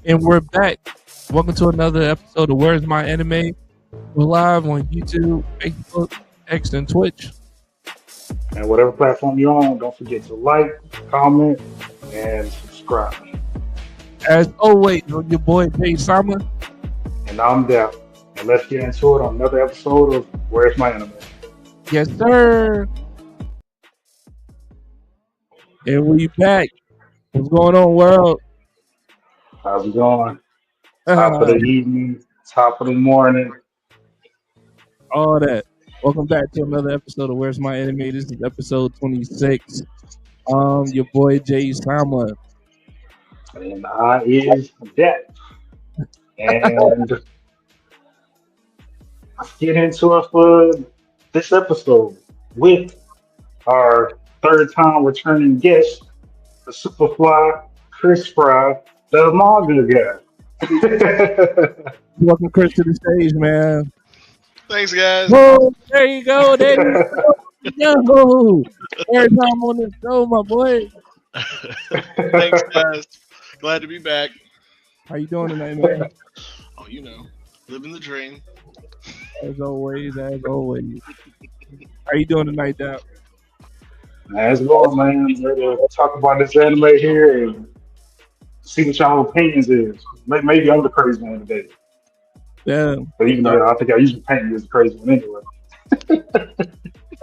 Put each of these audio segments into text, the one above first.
And we're back. Welcome to another episode of Where's My Anime? We're live on YouTube, Facebook, X, and Twitch. And whatever platform you're on, don't forget to like, comment, and subscribe. As always, I'm your boy Jay Sama. And I'm Dap. And let's get into it on another episode of Where's My Anime? Yes, sir. And we back. What's going on, world? How's it going? Top of the evening, top of the morning. All that. Welcome back to another episode of Where's My Anime? This is episode 26. Your boy Jay Sama. And I is Dap. And let's get into it for this episode with our third time returning guest, the Superfly Chris Fry, the manga guy. Welcome, Chris, to the stage, man. Thanks, guys. Whoa, there you go. There you go. Every time on this show, my boy. Thanks, guys. Glad to be back. How you doing tonight, man? Oh, you know, living the dream. As always. How you doing tonight, Dap? As well, man. Ready to talk about this anime here and see what y'all opinions is. Maybe I'm the crazy one today. Yeah. But even though I think I usually paint you as the crazy one anyway.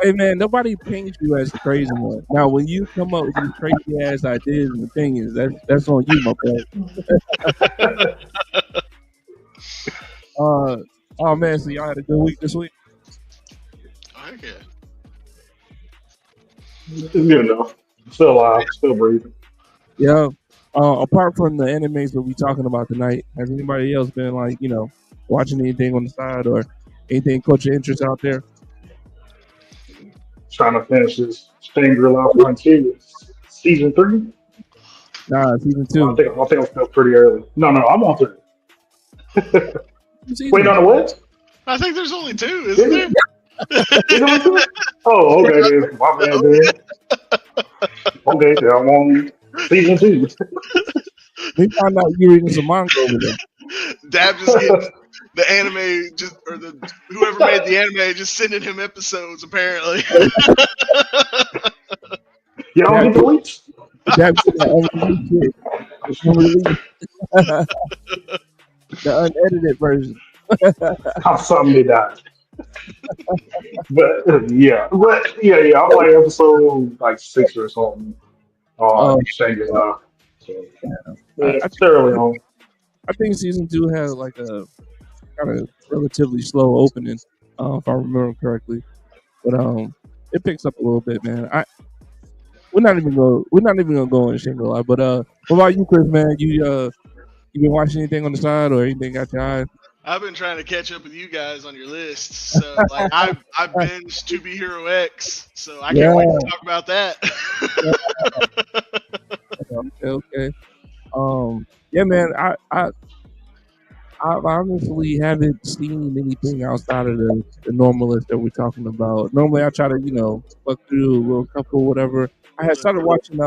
Hey, man, nobody paints you as the crazy one. Now, when you come up with these crazy ass ideas and opinions, that's on you, my boy. Oh man, so y'all had a good week this week? Okay. It's good enough. Still alive, still breathing. Yeah. Apart from the animes that we're talking about tonight, has anybody else been like, watching anything on the side or anything caught your interest out there? Trying to finish this Shangri-La Frontier season 3. Nah, season 2. I think I'm still pretty early. No, I'm on 3. Wait, on the what? I think there's only 2, isn't there? Is only 2? Oh, okay, then. My bad, then. Okay, then I'm on season 2. We found out you reading some manga over there. Dab just gets the anime, or whoever made the anime just sending him episodes, apparently. Y'all don't get the weeks? Dab's the unedited version. How something they died. But yeah. I'm like episode 6 or something on Shangri-La. So, it's early on. I think season 2 has like a kind of relatively slow opening, if I remember correctly. But it picks up a little bit, man. We're not even gonna go on Shangri-La. But what about you, Chris? Man, you been watching anything on the side or anything got your eye? I've been trying to catch up with you guys on your lists. So I binged To Be Hero X, so I can't wait to talk about that. Okay. Yeah, man. I honestly haven't seen anything outside of the normal list that we're talking about. Normally, I try to look through a little couple, whatever. I had started watching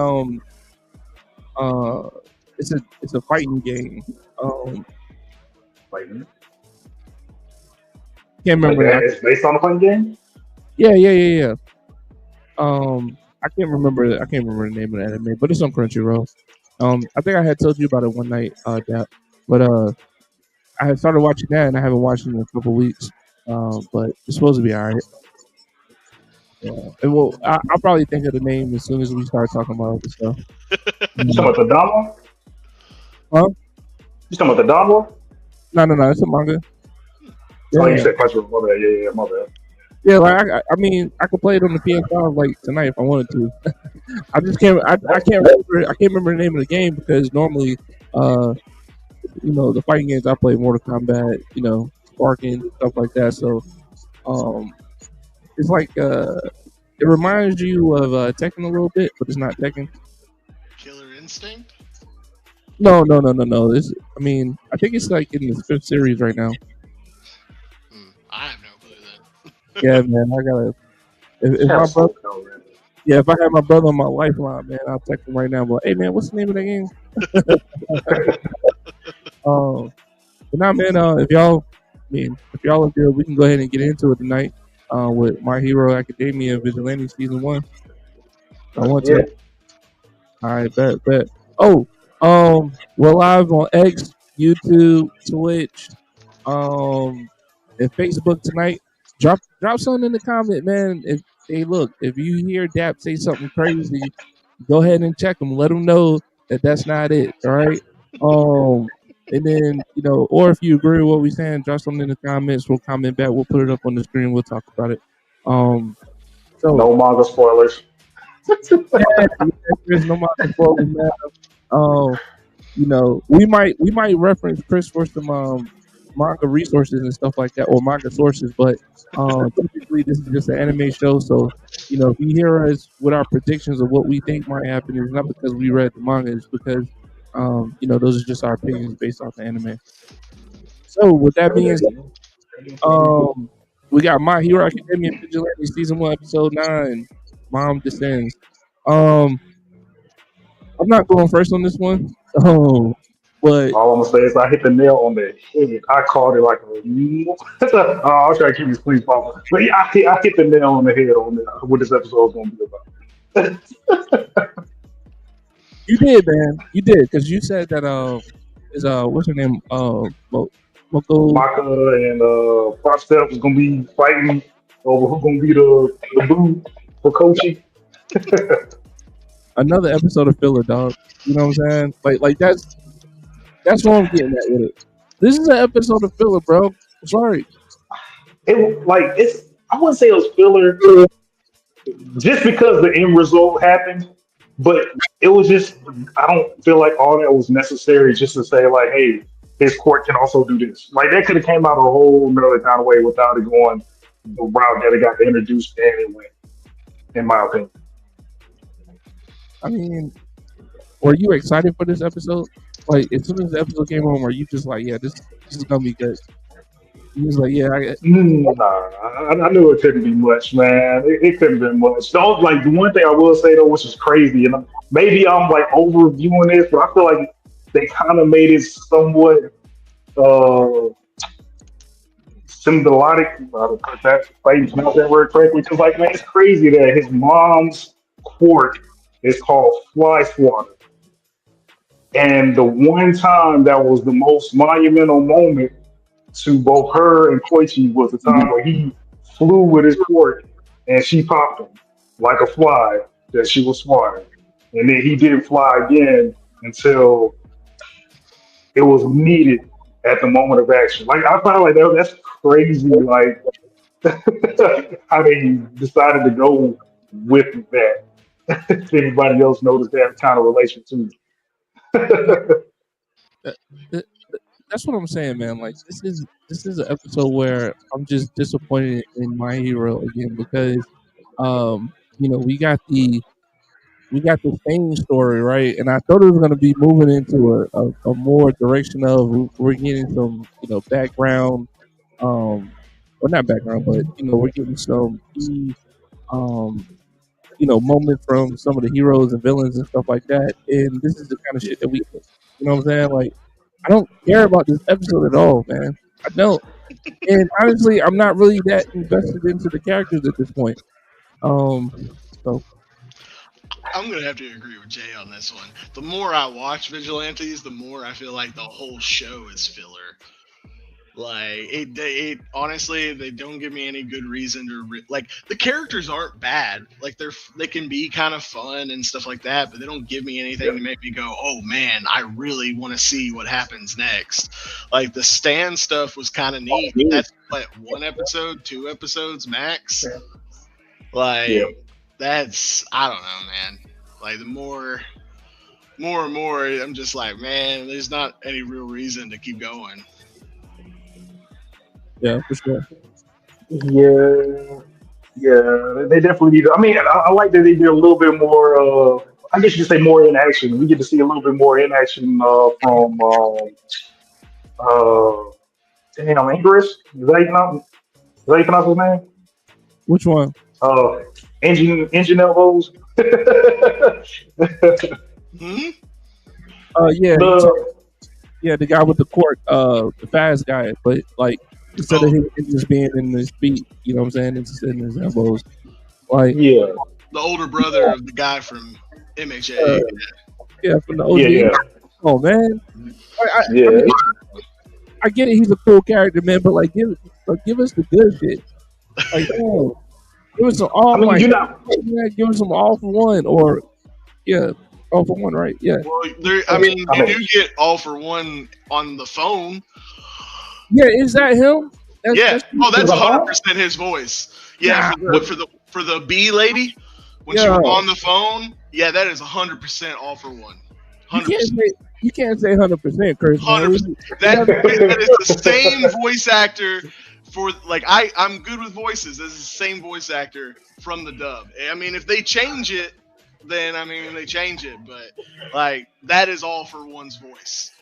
it's a fighting game. Fighting. Can't remember. It's based on a fighting game. Yeah. I can't remember the name of the anime, but it's on Crunchyroll. I think I had told you about it one night, but I had started watching that and I haven't watched it in a couple weeks. But it's supposed to be alright. Yeah, and I'll probably think of the name as soon as we start talking about other stuff. You talking about the Don one? Huh? You talking about the Don one? No, it's a manga. Yeah. Oh, you said Crunchyroll. My bad. Yeah, my bad. Yeah, like I mean, I could play it on the PS5 like tonight if I wanted to. I just can't. I can't remember. I can't remember the name of the game because normally, the fighting games I play, Mortal Kombat, Sparking, stuff like that. So, it's like it reminds you of Tekken a little bit, but it's not Tekken. Killer Instinct? No. I think it's like in the 5th series right now. I have no clue then. Yeah, man, I gotta. If my brother, if I had my brother on my lifeline, man, I'll text him right now. But hey, man, what's the name of that game? But now, man, if y'all are good, we can go ahead and get into it tonight. With My Hero Academia Vigilante season one. I Let's want get to. it. All right, bet. Oh, we're live on X, YouTube, Twitch, um, and Facebook tonight. Drop something in the comment, man. If hey, look, if you hear Dap say something crazy, go ahead and check him. Let him know that that's not it. All right. Um, and then or if you agree with what we're saying, drop something in the comments. We'll comment back. We'll put it up on the screen. We'll talk about it. Um, so No manga spoilers. yeah, there's no more spoilers, man. Um, we might reference Chris for some manga resources and stuff like that, or manga sources, but typically this is just an anime show, so if you hear us with our predictions of what we think might happen, it's not because we read the manga, it's because those are just our opinions based off the anime. So with that being said, um, we got My Hero Academia Vigilante season 1, episode 9, Mom Descends. Um, I'm not going first on this one. But All I'm gonna say is I hit the nail on the head. I called it like a. I'll try to keep this clean, Papa. But yeah, I hit the nail on the head on what this episode is gonna be about. you did, man. You did because you said that is what's her name Moko. Maka and Prop Step was gonna be fighting over who's gonna be the boo for coaching. Another episode of filler, dog. You know what I'm saying? Like that's what I'm getting at with it. This is an episode of filler, bro. I'm sorry. It's I wouldn't say it was filler just because the end result happened, but it was just I don't feel like all that was necessary just to say like, hey, his court can also do this. Like that could have came out a whole another kind of way without it going the route that it got introduced and it went, in my opinion. I mean, were you excited for this episode? Like as soon as the episode came on, were you just like, yeah, this is gonna be good? You was like, yeah, Nah, I knew it couldn't be much, man. It couldn't have been much. Like the one thing I will say though, which is crazy, and maybe I'm like overviewing this, but I feel like they kind of made it somewhat uh symbiotic. If I even pronounce that word correctly, because like man, it's crazy that his mom's court is called Fly Swatter, and the one time that was the most monumental moment to both her and Koichi was the time where he flew with his quirk and she popped him like a fly that she was swatting. And then he didn't fly again until it was needed at the moment of action. Like I found like that's crazy, like how they decided to go with that. If anybody else noticed that kind of relation too. uh, uh, that's what I'm saying, man. Like this is an episode where I'm just disappointed in My Hero again because we got the same story, right? And I thought it was going to be moving into a more direction of we're getting some, background, or not background, but we're getting some key, um, moments from some of the heroes and villains and stuff like that. And this is the kind of shit that we, what I'm saying? Like, I don't care about this episode at all, man. I don't. And honestly, I'm not really that invested into the characters at this point. So I'm gonna have to agree with Jay on this one. The more I watch Vigilantes, the more I feel like the whole show is filler. Like it honestly, they don't give me any good reason to like the characters aren't bad. Like they can be kind of fun and stuff like that, but they don't give me anything to make me go, oh man, I really want to see what happens next. Like the Stan stuff was kind of neat. But that's what, one episode, 2 episodes max. Yeah. Like that's I don't know, man. Like the more and more, I'm just like, man, there's not any real reason to keep going. yeah, for sure. Yeah, yeah, they definitely need. I mean, I like that they did a little bit more. I guess you could say more in action. We get to see a little bit more in action from uh, damn Ingress. Is that how you pronounce his name? Which one? Uh, engine elbows. Hmm? Yeah, the Yeah, the guy with the court, the fast guy, but like instead of Oh, his just being in his feet, you know what I'm saying, it's in his elbows. Like, Yeah, the older brother of the guy from MHA. uh, yeah, from the yeah, OG. yeah, Oh man, I yeah. mean, I get it. He's a cool character, man, but give us the good shit. Like, oh, give us some I all mean, like, you're not. yeah, give us some all for one, or yeah, all for one, right? Yeah, Well, there. I mean, I you mean, do get all for one on the phone. yeah. Is that him? Yeah. That's Oh, is that's the phone? 100% his voice. Yeah, nah. for the B lady when she was Yeah, on the phone. Yeah, that is 100% all for one. you can't 100%. say you can't say 100%, Chris, man. 100%. That is the same voice actor for like I'm good with voices. This is the same voice actor from the dub. I mean, if they change it, then I mean they change it, but like that is all for one's voice.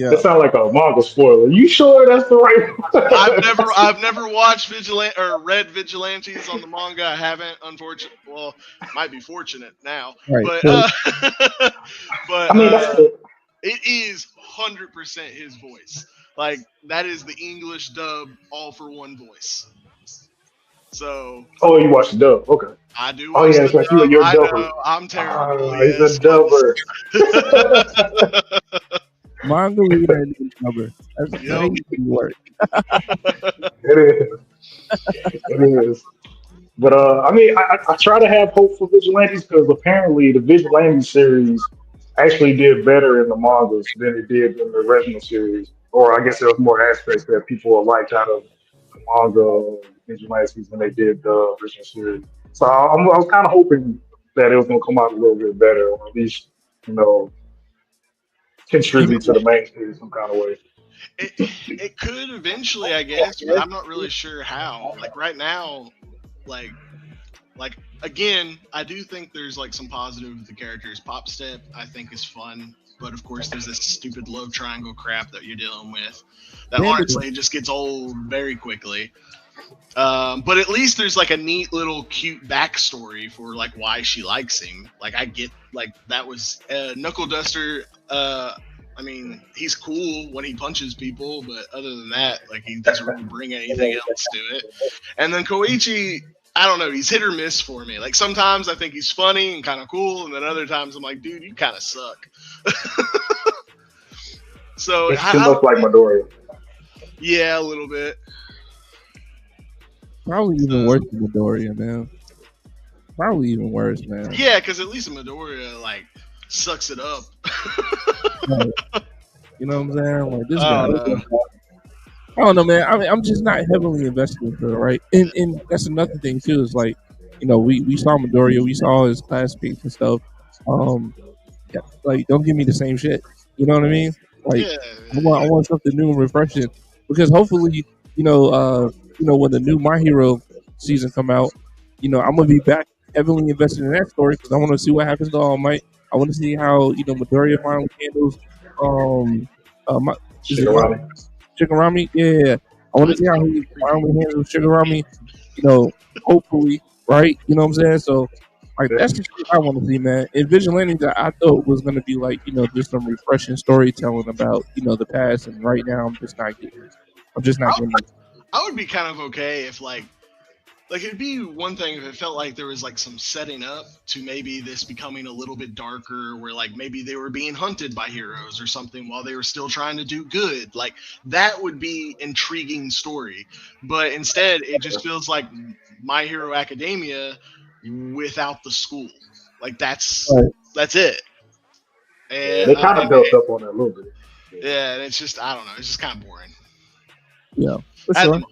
That Yeah, sounds like a manga spoiler. You sure that's the right one? I've never watched Vigilante or read Vigilantes on the manga. I haven't, unfortunately. Well, might be fortunate now, right. but So, I but mean, that's the. it is 100% his voice. Like that is the English dub all for one voice. So Oh, you watched the dub. Okay. I do Oh watch yeah, the that's right. dub. You're a I dubber. know I'm terrible. He's a Yes, dubber. manga reader and number. That's yep. crazy work. It is. It is. But I mean, I try to have hope for vigilantes because apparently the vigilante series actually did better in the mangas than it did in the original series. Or I guess there was more aspects that people liked out of the manga vigilantes than they did the original series. So I was kind of hoping that it was going to come out a little bit better, or at least you know You contribute to the main series some kind of way. It it could eventually, I guess, but I'm not really sure how. Like right now, like like again, I do think there's like some positive with the characters. Pop Step, I think, is fun, but of course, there's this stupid love triangle crap that you're dealing with. That Bandit, honestly just gets old very quickly. But at least there's like a neat little cute backstory for like why she likes him. Like I get like that was Knuckle Duster. I mean, he's cool when he punches people, but other than that, like he doesn't really bring anything else to it. And then Koichi, I don't know, he's hit or miss for me. Like sometimes I think he's funny and kind of cool, and then other times I'm like, dude, you kind of suck. So It's too I much don't. like Midoriya. Yeah, a little bit. probably even So worse than Midoriya, man. Probably even worse, man. yeah, because at least Midoriya like sucks it up. Right. You know what I'm saying? Like this I guy. don't know. I don't know, man. I mean, I'm just not heavily invested in her, right? And that's another thing too. Is like, we saw Midoriya, we saw his classmates and stuff. Um, yeah, like don't give me the same shit. You know what I mean? Like Yeah, I want something new and refreshing because hopefully, when the new My Hero season come out, I'm gonna be back heavily invested in that story because I want to see what happens to All Might. I want to see how Midoriya finally handles my, is it my Shigarami. Shigarami? Yeah. I want to see how he finally handles Shigarami. Hopefully, right? You know what I'm saying? So, like, Yeah. that's the shit I want to see, man. And Vigilante that I thought was going to be like, just some refreshing storytelling about, the past. And right now, I'm just not getting it. I'm just not I, getting it. I would be kind of okay if like it'd be one thing if it felt like there was like some setting up to maybe this becoming a little bit darker, where like maybe they were being hunted by heroes or something while they were still trying to do good. Like that would be intriguing story. But instead, it just feels like My Hero Academia without the school. Like Right. that's it. Yeah, And, they kind of built up on it a little bit. Yeah. yeah, and it's just I don't know. It's just kind of boring. Yeah, for At the sure. moment.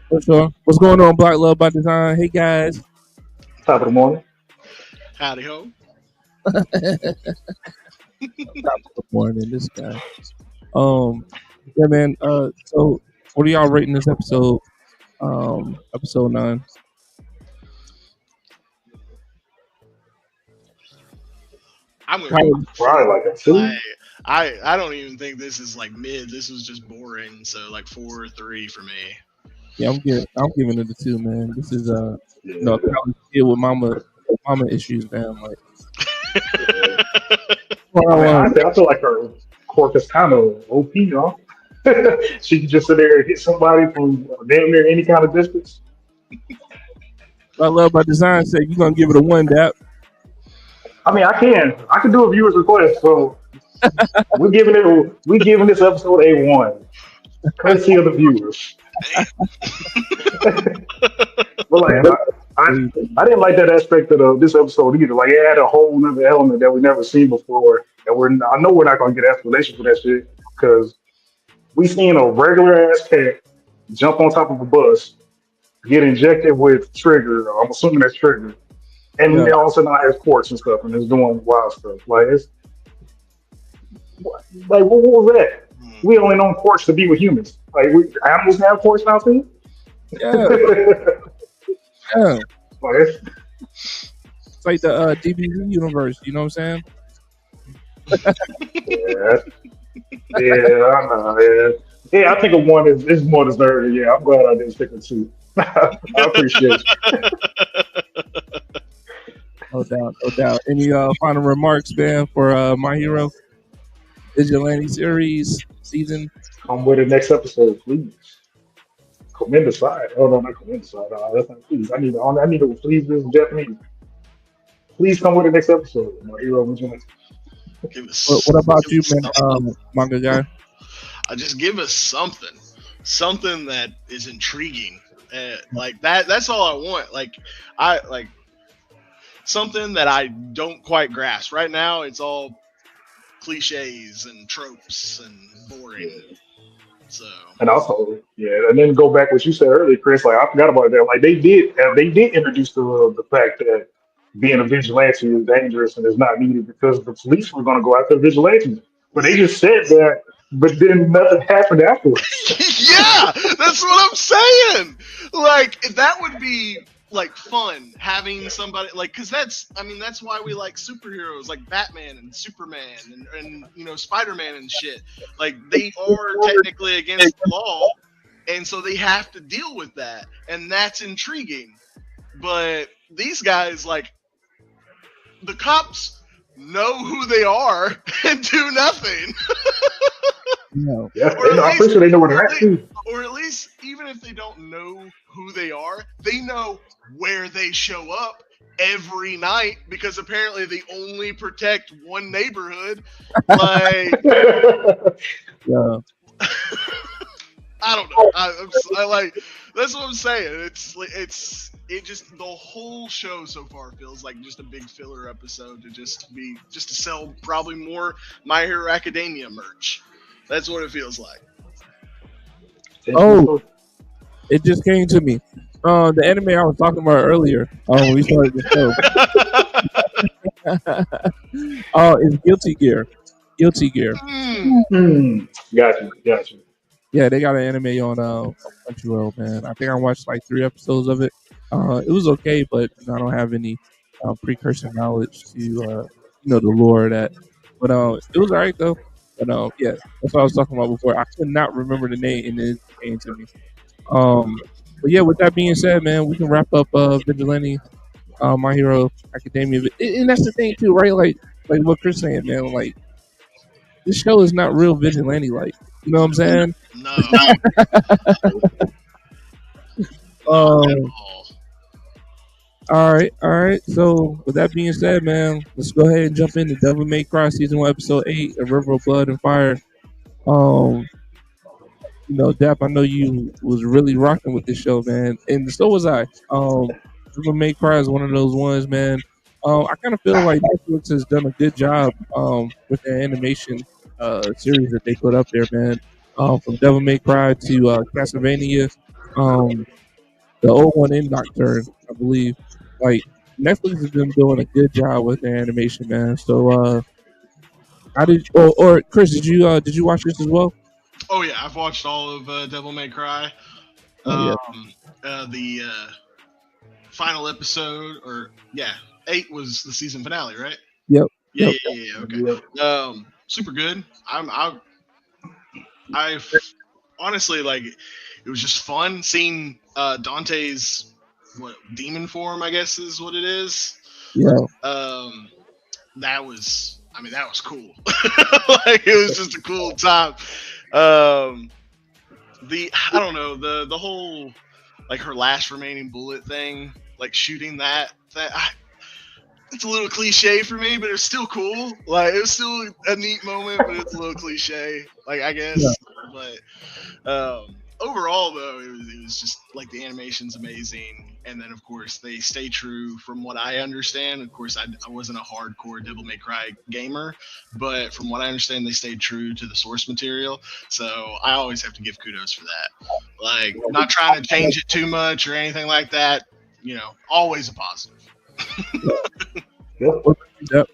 For sure. What's going on, Black Love by Design? Hey, guys. Top of the morning. Howdy ho. Top of the morning, this guy. Yeah, man. So what are y'all rating this episode? Episode 9. I'm gonna go Probably, with Probably 4. like a Like two. I don't even think this is like mid. This was just boring. So like 4 or 3 for me. yeah, I'm giving it a 2, man. This is a Yeah. college kid with mama issues, man. Like, Yeah. what I I mean, want. honestly, I feel like her Cork is kind of OP, huh? She can just sit there and hit somebody from damn near any kind of distance. What I love about design said you're gonna give it a one dap. I mean, I can do a viewer's request, so we're giving this episode a one, courtesy of the viewers. But like, I didn't like that aspect of this episode either. Like, it had a whole other element that we never seen before, and I know we're not gonna get explanation for that shit because we seen a regular ass cat jump on top of a bus, get injected with trigger. I'm assuming that's trigger, and Yeah, then all of a sudden I have quartz and stuff, and it's doing wild stuff. Like, it's what was that? Hmm. We only know quartz to be with humans. Like, animals have quartz now too. yeah, yeah. Like, it's, It's like the DBZ universe. You know what I'm saying? yeah, yeah, I know, yeah. Yeah, I think a one is more deserved. Yeah, I'm glad I didn't stick with two. I appreciate No doubt, no doubt. Any final remarks, man, for My Hero Vigilante series season? you. Come with the next episode, please. Commend aside. Oh no, not commend aside. That's not please. I need to please this Japanese. Please come with the next episode. My hero vigilante. Give What us, about give you, us man? something. Manga guy. Just give us something that is intriguing. Like that. That's all I want. I like something that I don't quite grasp right now. It's all cliches and tropes and boring. Yeah. So And also, yeah, and then go back what you said earlier, Chris. Like I forgot about that. Like they did introduce the fact that being a vigilante is dangerous and is not needed because the police were going to go after vigilantes. But they just said that, but then nothing happened afterwards. yeah, that's what I'm saying. Like that would be like fun having somebody like because that's why we like superheroes like Batman and Superman and Spider-Man and shit. Like they are technically against the law, and so they have to deal with that, and that's intriguing. But these guys, like the cops, know who they are and do nothing. No. Yeah, or at I'm least, pretty sure they know where or they're at at least, too. or at least, even if they don't know who they are, they know where they show up every night because apparently they only protect one neighborhood. Like, Yeah. I don't know. I like that's what I'm saying. It just the whole show so far feels like just a big filler episode to just to sell probably more My Hero Academia merch. That's what it feels like. Oh, it just came to me. The anime I was talking about earlier. When we started the show. Oh, it's Guilty Gear. Guilty Gear. Mm. Got you. Yeah, they got an anime on Crunchyroll, man. I think I watched like 3 episodes of it. It was okay, but I don't have any precursor knowledge to the lore of that. But it was alright though. But yeah, that's what I was talking about before. I could not remember the name, and it came to me. But yeah, with that being said, man, we can wrap up Vigilante, My Hero Academia, and that's the thing too, right? Like what Chris saying, man. Like this show is not real vigilante, like you know what I'm saying? No, not at Um, all. all right, all right. So with that being said, man, let's go ahead and jump into Devil May Cry season 1, episode 8, A River of Blood and Fire. Um, Dap, I know you was really rocking with this show, man, and so was I. Devil May Cry is one of those ones, man. I kind of feel like Netflix has done a good job with their animation series that they put up there, man. From Devil May Cry to Castlevania, um, the old one in Nocturne, I believe. Like Netflix has been doing a good job with their animation, man. So, how did or Chris, did you watch this as well? Oh yeah, I've watched all of Devil May Cry. Oh yeah, The final episode, or yeah, 8 was the season finale, right? yep, Yeah, yep. yeah, yeah, yeah. Okay. Yep. Super good. I honestly like. It was just fun seeing Dante's demon form. I guess is what it is. Yeah, Um, that was I mean, that was cool. Like it was just a cool time. Um, the I don't know the whole like her last remaining bullet thing, like shooting that it's a little cliche for me, but it's still cool. Like it was still a neat moment, but it's a little cliche. Like I Yeah. guess, but overall though, it was just like the animation's amazing, and then of course they stay true from what I understand. Of course, I wasn't a hardcore Devil May Cry gamer, but from what I understand, they stayed true to the source material. So I always have to give kudos for that. Like not trying to change it too much or anything like that. You know, always a positive. Yep. Yep.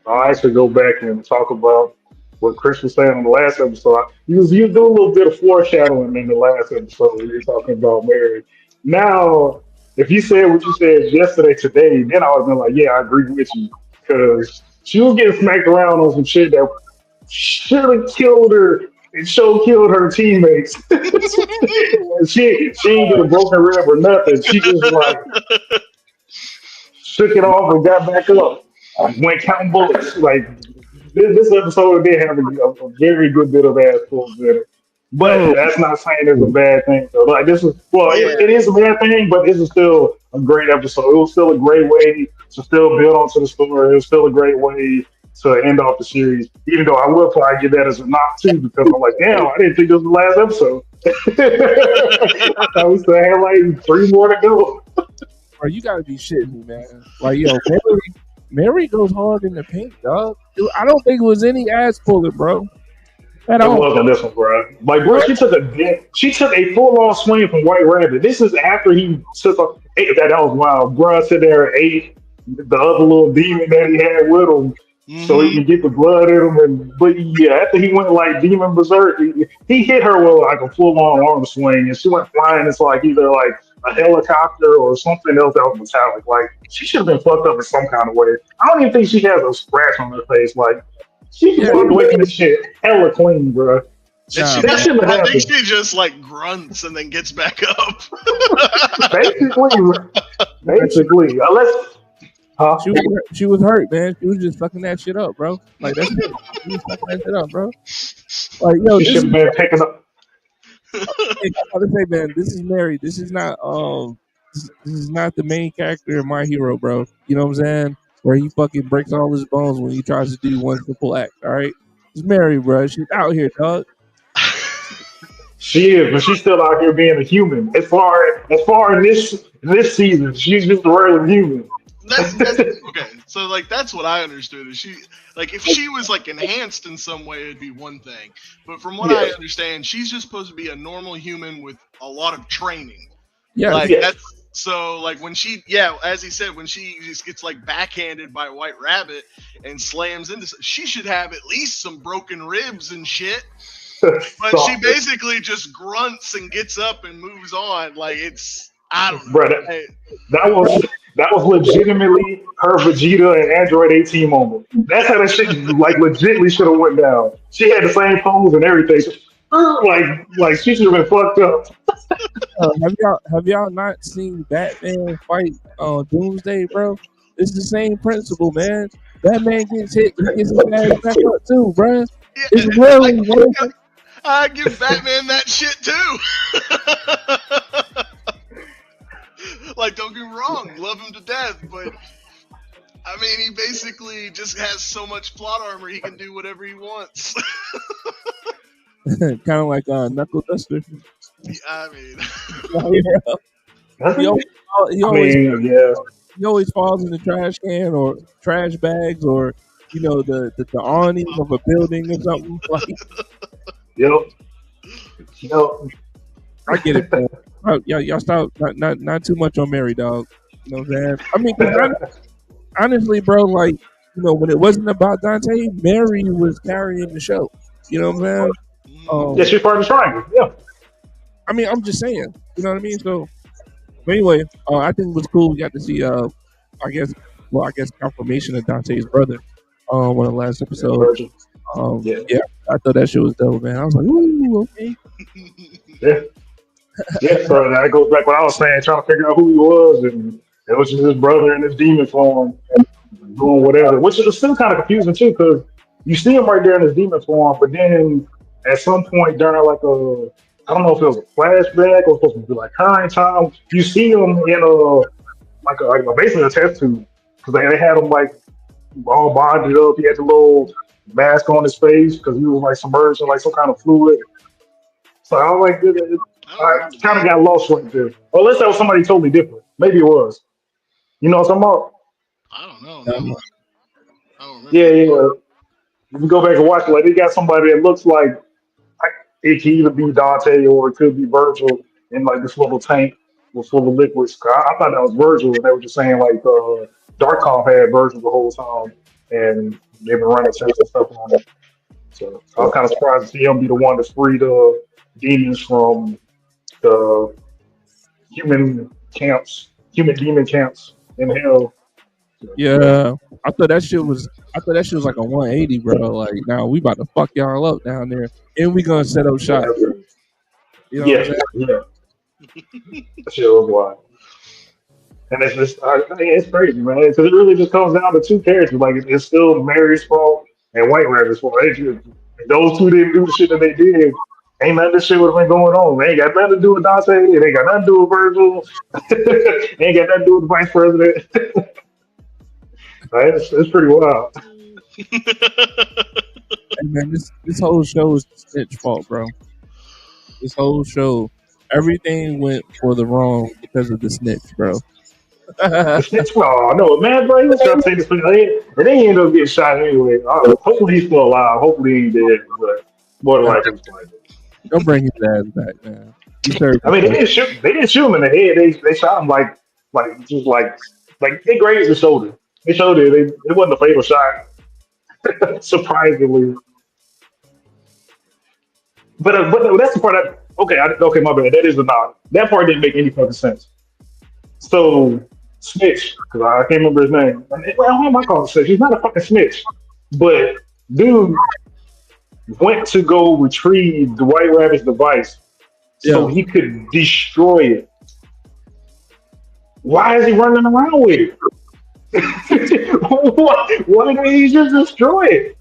I'll actually go back and talk about what Chris was saying on the last episode. You do a little bit of foreshadowing in the last episode when you're talking about Mary. Now, if you said what you said yesterday, today, then I would have been like, yeah, I agree with you. Because she was getting smacked around on some shit that should have killed her and show killed her teammates. She ain't get a broken rib or nothing. She just like shook it off and got back up. Went counting bullets. Like this episode did have a very good bit of ass pulls in it. But Bro, that's not saying it's a bad thing. So like this is well, Yeah. it is a bad thing, but this is still a great episode. It was still a great way to still build onto the story. It was still a great way to end off the series. Even though I will probably give that as a knock too, because I'm like, damn, I didn't think this was the last episode. I was still had like three more to go. bro, you gotta be shitting me, man. Like, yo, Mary goes hard in the paint, dog. I don't think it was any ass pulling, bro. At It all. was on this one, bro. Like, bro, she took a full on swing from White Rabbit. This is after he took a that was wild. Bro sit there and ate the other little demon that he had with him, so he Hmm. could get the blood in him. And but yeah, after he went like demon berserk, he hit her with like a full on arm swing, and she went flying. It's like either like a helicopter or something else that was metallic. Like she should have been fucked up in some kind of way. I don't even think she has a scratch on her face. Like she Yeah, walked away from this shit hella clean, bro. And nah, she, That bro. shouldn't I have think happened. she just like grunts and then gets back up. Basically, She, basically, unless, huh? she was hurt, man. She was just fucking that shit up, bro. Like that's it. She was fucking that shit up, bro. Like, yo, She this should is have been picking up. hey, I gotta say, man, this is Mary. This is not the main character in My Hero, bro. You know what I'm saying? Where he fucking breaks all his bones when he tries to do one simple act. All right, it's Mary, bro. She's out here, dog. She is, but she's still out here being a human. As far as this season, she's just a regular human. That's okay. So like that's what I understood. Is she like if she was like enhanced in some way, it'd be one thing. But from what I Yes, understand, she's just supposed to be a normal human with a lot of training. Yes, Like yes. that's so like when she yeah, as he said, when she just gets like backhanded by White Rabbit and slams into, she should have at least some broken ribs and shit. But she So, basically just grunts and gets up and moves on. Like it's I don't know. bro, that was that was legitimately her Vegeta and Android 18 moment. That's how that shit like legitimately should have went down. She had the same pose and everything. Like she should have been fucked up. have y'all not seen Batman fight Doomsday, bro? It's the same principle, man. Batman gets hit, he gets his ass back up too, bro. Yeah, It's literally I, one. I give Batman that shit too. Like, don't get me wrong, love him to death, but I mean, he basically just has so much plot armor, he can do whatever he wants. Kind of like Knuckle Duster. I mean, he always, he I always mean, yeah, he always falls in the trash can or trash bags or the awning of a building or something. Like yep, yep. I get it, man. Y'all stop not too much on Mary, dog. You know what I'm saying? I mean, 'cause honestly, bro, like when it wasn't about Dante, Mary was carrying the show. You know what I'm saying? Yeah, she's part of the triangle. Yeah. I mean, I'm just saying. You know what I mean? So, but anyway, I think it was cool. We got to see, I guess confirmation of Dante's brother on the last Yeah, episode. Virgil. Yeah, Yeah, I thought that shit was dope, man. I was like, ooh, okay. yeah, yeah. So that goes back what I was saying, trying to figure out who he was, and it was just his brother in his demon form. doing whatever, which is still kind of confusing too, because you see him right there in his demon form, but then at some point during like a, I don't know if it was a flashback or supposed to be like current time, you see him in a basically a test tube because they had him like all bonded up. He had the little mask on his face because he was like submerged in like some kind of fluid. So I was like, I don't I remember kind of that. got lost right there. Unless that was somebody totally different. Maybe it was. You know what I'm talking about? I don't know. No, Um, I don't Yeah, remember. yeah. If you go back and watch it, like they got somebody that looks like it can either be Dante or it could be Virgil in like this little tank with full of liquids. I thought that was Virgil, and they were just saying like Darkov had Virgil the whole time, and they've been running tests and stuff on it. So I was kind of surprised to see him be the one to free the demons from the human camps, human demon camps in hell. So, yeah, I thought that shit was like a 180, bro. Like, now we about to fuck y'all up down there, and we gonna set up shop. You know what I'm yeah, saying? yeah, that shit was wild. And it's just, I mean, it's crazy, man. Because it really just comes down to two characters. Like, it's still Mary's fault and White Rabbit's fault. If those two didn't do the shit that they did, ain't none of this shit would have been going on. They ain't got nothing to do with Dante. It ain't got nothing to do with Virgil. Ain't got nothing to do with the vice president. It's pretty wild. Hey, man, this whole show is the snitch fault, bro. This whole show, everything went for the wrong because of the snitch, bro. The snitch, oh no, man, bro, he was trying to take this for and they ended up getting shot anyway. Hopefully he's still alive. Hopefully he ain't dead, but more than Nah, likely he's probably dead. don't bring his ass back, man. He served I his mean, they purpose. didn't shoot. They didn't shoot him in the head. They shot him just like they grazed his shoulder. They showed it. It wasn't a fatal shot, surprisingly. But that's the part that okay, my bad. That is the nod. That part didn't make any fucking sense. So snitch, because I can't remember his name. Well, who am I calling snitch? He's not a fucking snitch, but dude went to go retrieve the White Rabbit's device so Yeah, he could destroy it. Why is he running around with it? Why didn't he just destroy it?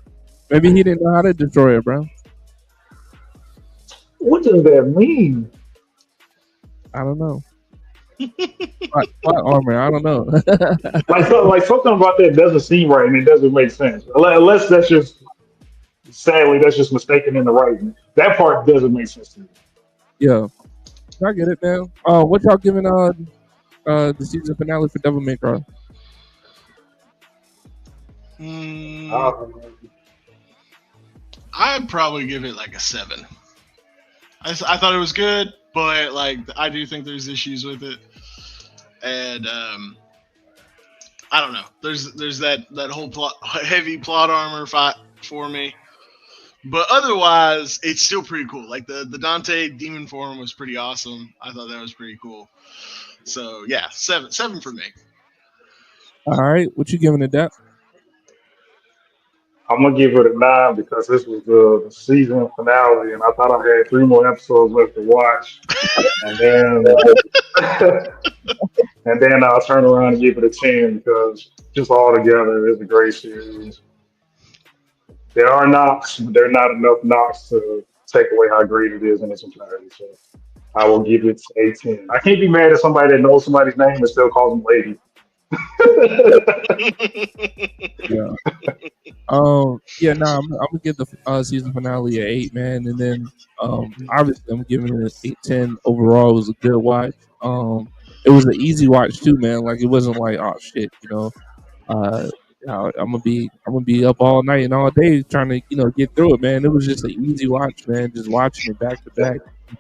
maybe he didn't know how to destroy it, bro. What does that mean? I don't know. Plot armor. I don't know. Like something about that doesn't seem right and it doesn't make sense. Unless that's just sadly that's just mistaken in the writing. That part doesn't make sense to me. Yeah, I get it, man. What y'all giving the season finale for Devil May Cry? Hmm, Uh, I'd probably give it like a 7. I thought it was good, but like I do think there's issues with it, and I don't know. There's that whole heavy plot armor fight for me, but otherwise it's still pretty cool. Like the Dante demon form was pretty awesome. I thought that was pretty cool. So yeah, seven for me. All right, what you giving it, that? I'm gonna give it a 9 because this was the season finale and I thought I had 3 more episodes left to watch. And then and then I'll turn around and give it a 10 because just all together it's a great series. There are knocks, but there are not enough knocks to take away how great it is in its entirety. So I will give it a 10. I can't be mad at somebody that knows somebody's name and still calls them lady. Yeah. Yeah. Nah. I'm gonna give the season finale a 8, man, and then obviously I'm giving it an 8/10 overall. It was a good watch. It was an easy watch too, man. Like it wasn't like, oh shit, you know. Uh, I'm gonna be up all night and all day trying to get through it, man. It was just an easy watch, man. Just watching it back to back,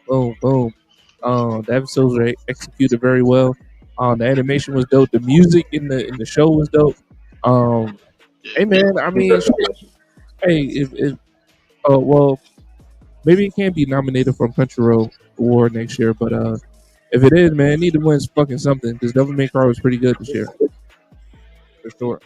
boom, boom. The episodes were executed very well. The animation was dope. The music in the show was dope. Um, Yeah. hey man, I mean, hey, if well, maybe it can be nominated for a Crunchyroll award next year, but if it is, man, it need to win fucking something because Devil May Cry was pretty good this year for sure.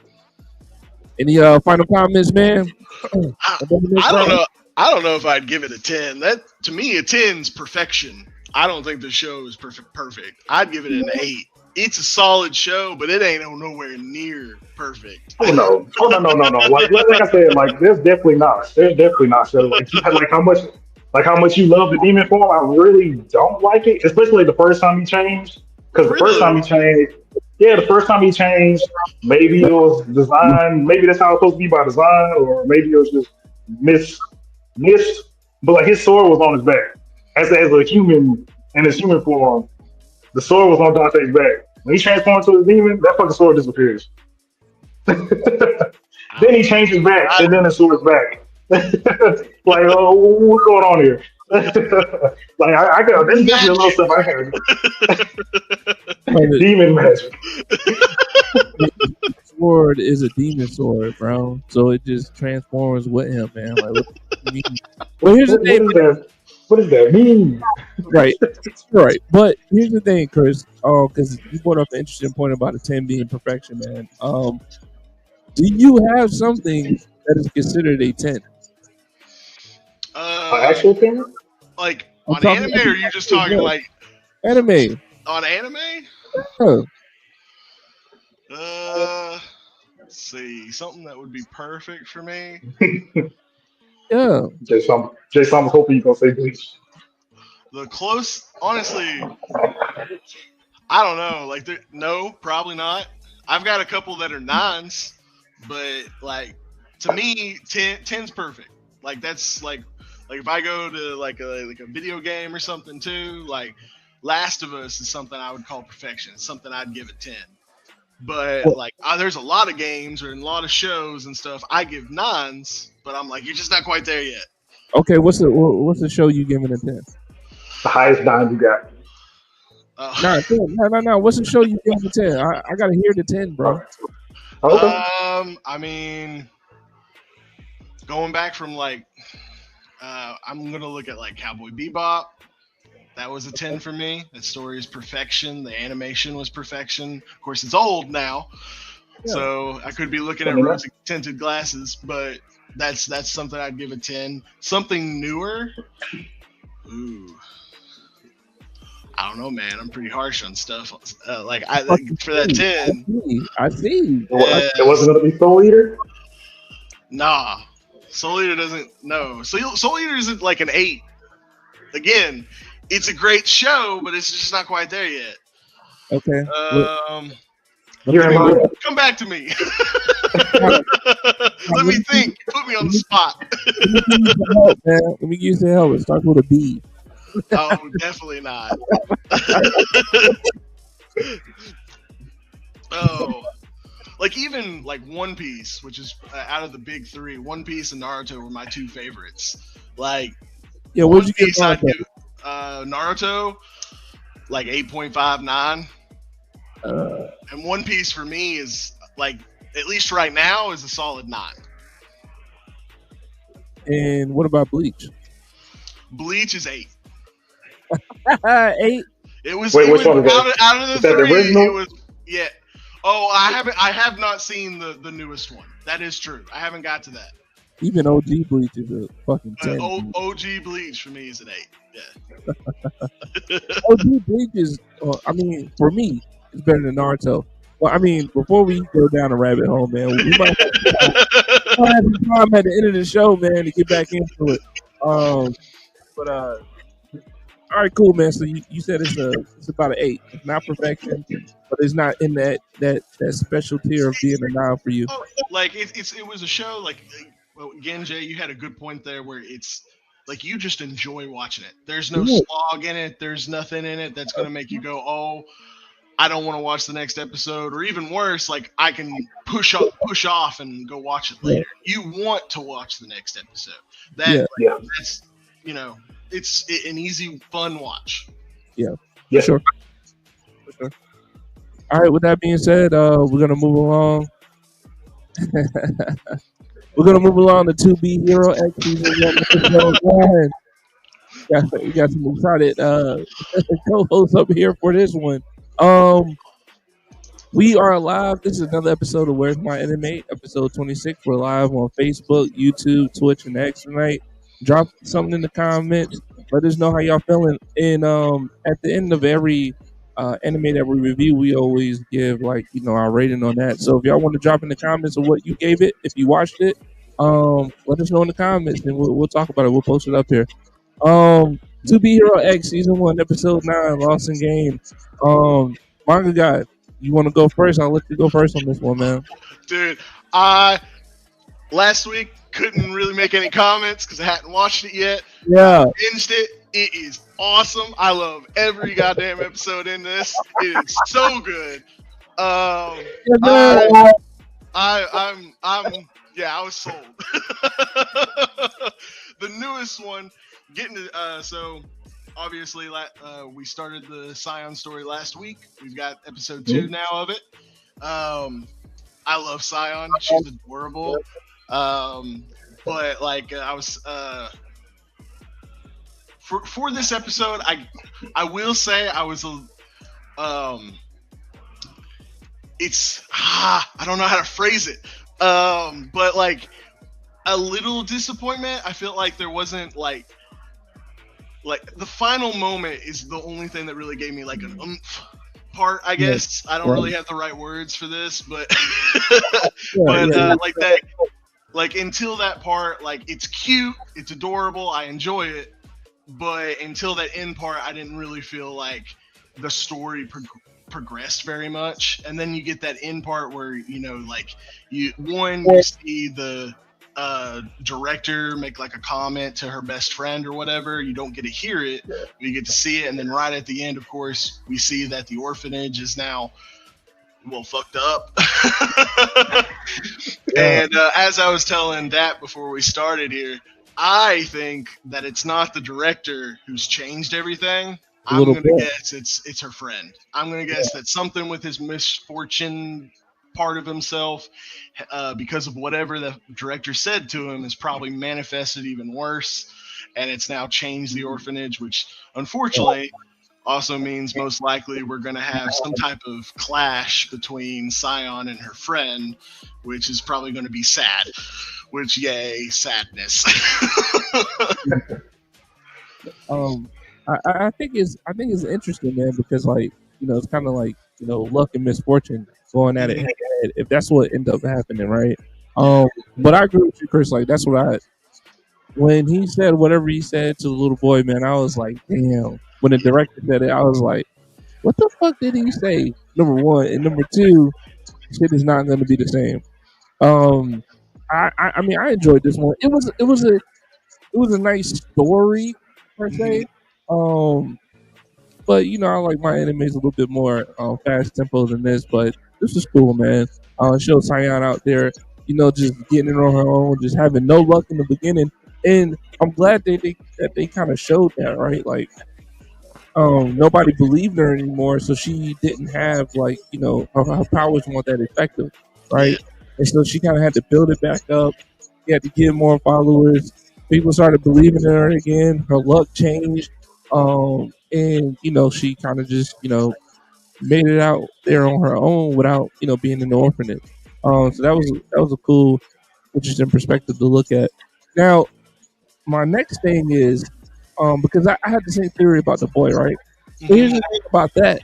Any final comments, man? On I, Devil May I don't Cry? know. I don't know if I'd give it a 10. That to me, a 10's perfection. I don't think the show is perfect. I'd give it an 8. it's a solid show, but it ain't nowhere near perfect. Oh no! Oh no! No! No! No! Like I said, like there's definitely not. There's definitely not. So like how much you love the demon form. I really don't like it, especially the first time he changed. Because the first time he Really? changed, yeah, the first time he changed, maybe it was designed. Maybe that's how it's supposed to be by design, or maybe it was just missed. But like his sword was on his back as a human in his human form. The sword was on Dante's back. When he transformed to a demon, that fucking sword disappears. I Then don't he know. changes back, I, and then the sword's back. Like, oh, what's going on here? Like, I got there's definitely a little magic. stuff I can The demon magic. sword is a demon sword, bro. So it just transforms with him, man. Like, what do you mean? Well, here's the thing, What is that? What does that mean? right? Right. But here's the thing, Chris. Because you brought up an interesting point about a 10 being perfection, man. Do you have something that is considered a 10? uh, Actual thing? like I'm on talking anime, about or are you just talking like anime. on anime? Huh. Let's see, something that would be perfect for me. Yeah. Jason was hoping you gonna say bleach. The close, honestly, I don't know. Like, no, probably not. I've got a couple that are nines, but like to me, 10's perfect. Like that's like if I go to like a video game or something too, like Last of Us is something I would call perfection. It's something I'd give it 10. But Well, like there's a lot of games or a lot of shows and stuff I give nines, but I'm like you're just not quite there yet. okay. What's the show you giving a 10? The highest dime you got. Nah, 10. No. What's the show you giving a 10? I gotta hear the 10, bro. Okay. I mean, going back from like, I'm gonna look at like Cowboy Bebop. That was a 10 for me. The story is perfection. The animation was perfection. Of course, it's old now, Yeah. so I could be looking I at mean, rose tinted glasses, but that's something I'd give a 10. Something newer. Ooh, I don't know, man. I'm pretty harsh on stuff. Like Fucking for that see. 10, I see. it yes, wasn't gonna be Soul Eater. nah. Soul Eater doesn't. No, Soul Eater isn't like an 8. Again, it's a great show, but it's just not quite there yet. Okay. Um, You're give in me one. mind. Come back to me. Let Let me me think. Put me on the spot. give you some help, man. Let me give you some help. It starts with a B. Oh, definitely not. Oh, like even like One Piece, which is out of the big three, One Piece and Naruto were my two favorites. Like Yeah, One what'd you give Piece, I'd Naruto? give Naruto like 8.59, Uh, and One Piece for me is like at least right now is a solid 9. and what about Bleach? Bleach is 8. 8. It was Wait, it which was one is that? out of Is the that the three. It original? was yeah. Oh, I have not seen the newest one. That is true. I haven't got to that. Even OG Bleach is a fucking But 10. Dude. OG Bleach for me is an 8. Yeah. OG Bleach is, I mean, for me, it's better than Naruto. Well, I mean, before we go down a rabbit hole, man, we might have some time at the end of the show, man, to get back into it. But all right, cool, man. So you said it's about an 8. It's not perfection, but it's not in that special tier of being a 9 for you. Oh, like it was a show like well, again, Jay, you had a good point there where it's like you just enjoy watching it. There's no Yeah, slog in it. There's nothing in it that's gonna make you go, oh, I don't want to watch the next episode, or even worse, like I can push off and go watch it yeah, later. You want to watch the next episode. yeah, Yeah. That's you know, it's an easy, fun watch. yeah, for Yeah. sure, for sure. All right. With that being said, we're gonna move along. We're gonna move along to 2B Hero X season 1 episode 1. We got some excited co-hosts up here for this one. Um, we are live. This is another episode of Where's My Anime, episode 26. We're live on Facebook, YouTube, Twitch, and X tonight. Drop something in the comments. Let us know how y'all feeling. And at the end of every anime that we review, we always give like our rating on that. So if y'all want to drop in the comments of what you gave it, if you watched it, let us know in the comments and we'll talk about it. We'll post it up here. To Be Hero X season 1 episode 9, Lost in Game. Manga guy, you want to go first? I'll let you go first on this one, man. Dude, I last week couldn't really make any comments because I hadn't watched it yet. Yeah, Binged it. It is awesome. I love every goddamn episode in this. It is so good. yeah, I, man. I was sold. The newest one, getting to so obviously we started the Scion story last week. We've got episode 2 now of it. I love Scion. She's adorable. But like I was for this episode, I will say I was it's I don't know how to phrase it. But like a little disappointment. I feel like there wasn't like the final moment is the only thing that really gave me like an oomph part, I guess. I don't really have the right words for this, but like that, like until that part, like it's cute, it's adorable, I enjoy it, but until that end part, I didn't really feel like the story progressed very much. And then you get that end part where like you see the director make like a comment to her best friend or whatever. You don't get to hear it, but you get to see it. And then right at the end, of course, we see that the orphanage is now fucked up. And as I was telling that before we started here, I think that it's not the director who's changed everything. I'm gonna guess it's her friend. I'm gonna guess that something with his misfortune part of himself, because of whatever the director said to him, is probably manifested even worse, and it's now changed the orphanage, which unfortunately also means most likely we're going to have some type of clash between Scion and her friend, which is probably going to be sad. Which, yay, sadness. I think it's interesting, man, because like it's kind of like luck and misfortune going at it head to head, if that's what ended up happening, right? But I agree with you, Chris. Like that's what when he said whatever he said to the little boy, man, I was like, damn. When the director said it, I was like, what the fuck did he say? Number one, and number two, shit is not going to be the same. I mean, I enjoyed this one. It was a nice story per se. But I like my animes a little bit more fast tempo than this. But this is cool, man. Show Cyan out there, just getting it on her own, just having no luck in the beginning, and I'm glad that they kind of showed that, right? Like, nobody believed her anymore, so she didn't have like her powers weren't that effective, right? And so she kind of had to build it back up. She had to get more followers. People started believing in her again. Her luck changed, and she kind of just made it out there on her own without being in the orphanage. So that was a cool, interesting perspective to look at. Now, my next thing is because I had the same theory about the boy, right? But here's the thing about that.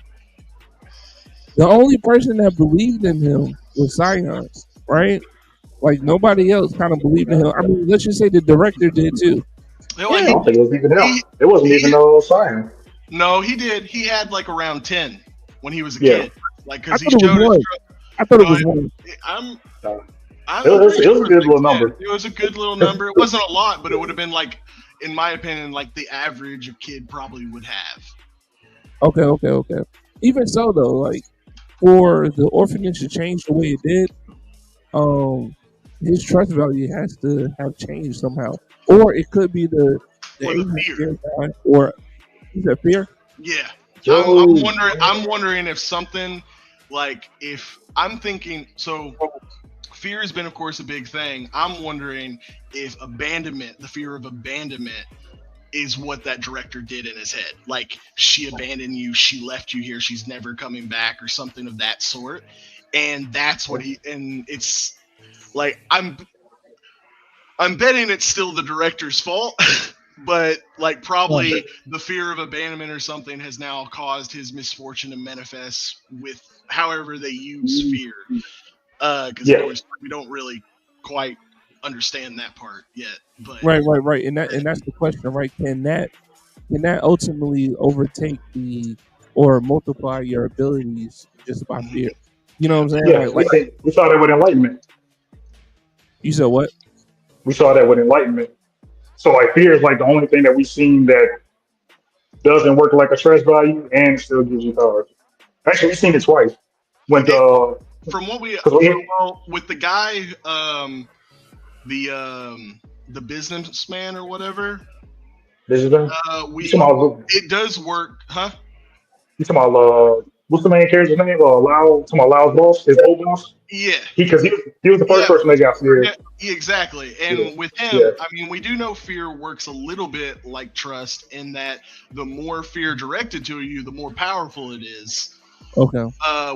The only person that believed in him was Sion, right? Like nobody else kind of believed in him. I mean, let's just say the director did too. I don't think it was even him. It wasn't even no Scion. No, he did. He had like around 10 when he was a Yeah. kid. Like, because he showed his. I thought it was one. It was a good little number. It was a good little number. It wasn't a lot, but it would have been like, in my opinion, like the average a kid probably would have. Okay. Even so, though, like for the orphanage to change the way it did, his trust value has to have changed somehow, or it could be the fear. Or is that fear? Yeah, I'm wondering if something like if I'm thinking so. Fear has been, of course, a big thing. I'm wondering if abandonment, the fear of abandonment, is what that director did in his head. Like, she abandoned you, she left you here, she's never coming back, or something of that sort. And that's what and it's like, I'm betting it's still the director's fault, but like Yeah. probably the fear of abandonment or something has now caused his misfortune to manifest with however they use fear. Because of Yeah, course we don't really quite understand that part yet. But Right, and that's the question, right? Can that ultimately overtake the or multiply your abilities just by mhm, fear? You know what yeah, I'm saying? yeah. Like We saw that with enlightenment. you said what? We saw that with enlightenment. So like fear is like the only thing that we've seen that doesn't work like a stress value and still gives you power. Actually, we've seen it twice. When it, the from what we because we well with the guy the the businessman or whatever this is them. You we talking about it does work, huh? you talking about what's the main character's name? Lau talking about Lau's boss, his old boss. Yeah, He was the first yeah, person that got fear. yeah, exactly. Yeah, And with him, yeah, I mean, we do know fear works a little bit like trust in that the more fear directed to you, the more powerful it is. Okay.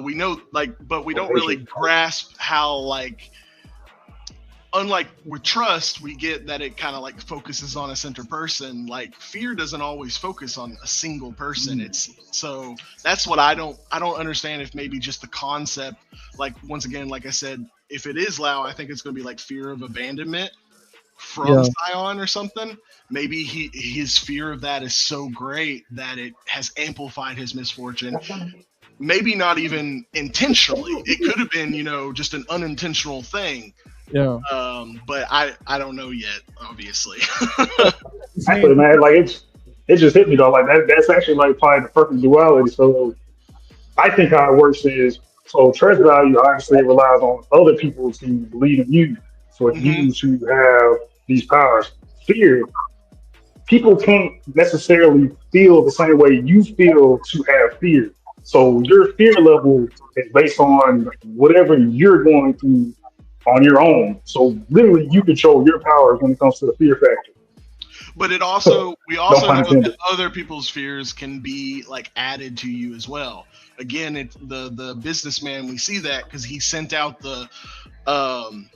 We know, like, but we don't really motivation. grasp how, like, unlike with trust, we get that it kind of like focuses on a center person. Like fear doesn't always focus on a single person. It's so that's what I don't understand if maybe just the concept, like once again, like I said, if it is Lao, I think it's going to be like fear of abandonment from Yeah. Scion or something. Maybe his fear of that is so great that it has amplified his misfortune. Maybe not even intentionally. It could have been, just an unintentional thing. Yeah. But I don't know yet, obviously. You Actually, saying man, like it just hit me though. Like that's actually like probably the perfect duality. So I think how it works is so trust value obviously relies on other people to believe in you for hmm you to have these powers. Fear, people can't necessarily feel the same way you feel to have fear. So your fear level is based on whatever you're going through on your own. So literally you control your powers when it comes to the fear factor. But we No also pun know that intended. other people's fears can be like added to you as well. Again, it's the businessman. We see that because he sent out um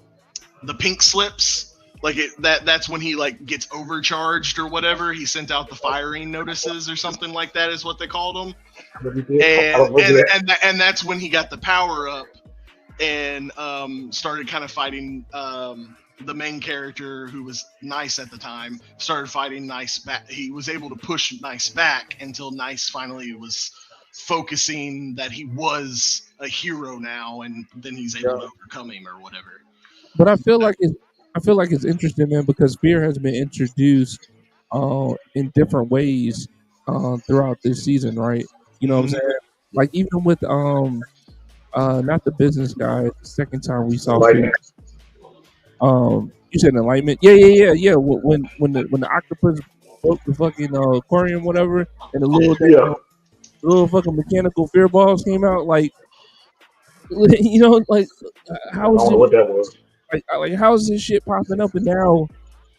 the pink slips. Like that's when he like gets overcharged or whatever. He sent out the firing notices or something like that is what they called them. What you did? I And don't remember and that. and that's when he got the power up and started kind of fighting the main character who was Nice at the time. Started fighting Nice back. He was able to push Nice back until Nice finally was focusing that he was a hero now, and then he's able to yeah. overcome him or whatever. But I feel like it's interesting, man, because fear has been introduced in different ways throughout this season, right? You know what I'm hmm saying? Like even with not the business guy, the second time we saw fear. Enlightenment. You said enlightenment. Yeah. When the octopus broke the fucking aquarium, whatever, and the little Yeah. little fucking mechanical fear balls came out, like like I how is don't know this what that was. like how is this shit popping up and now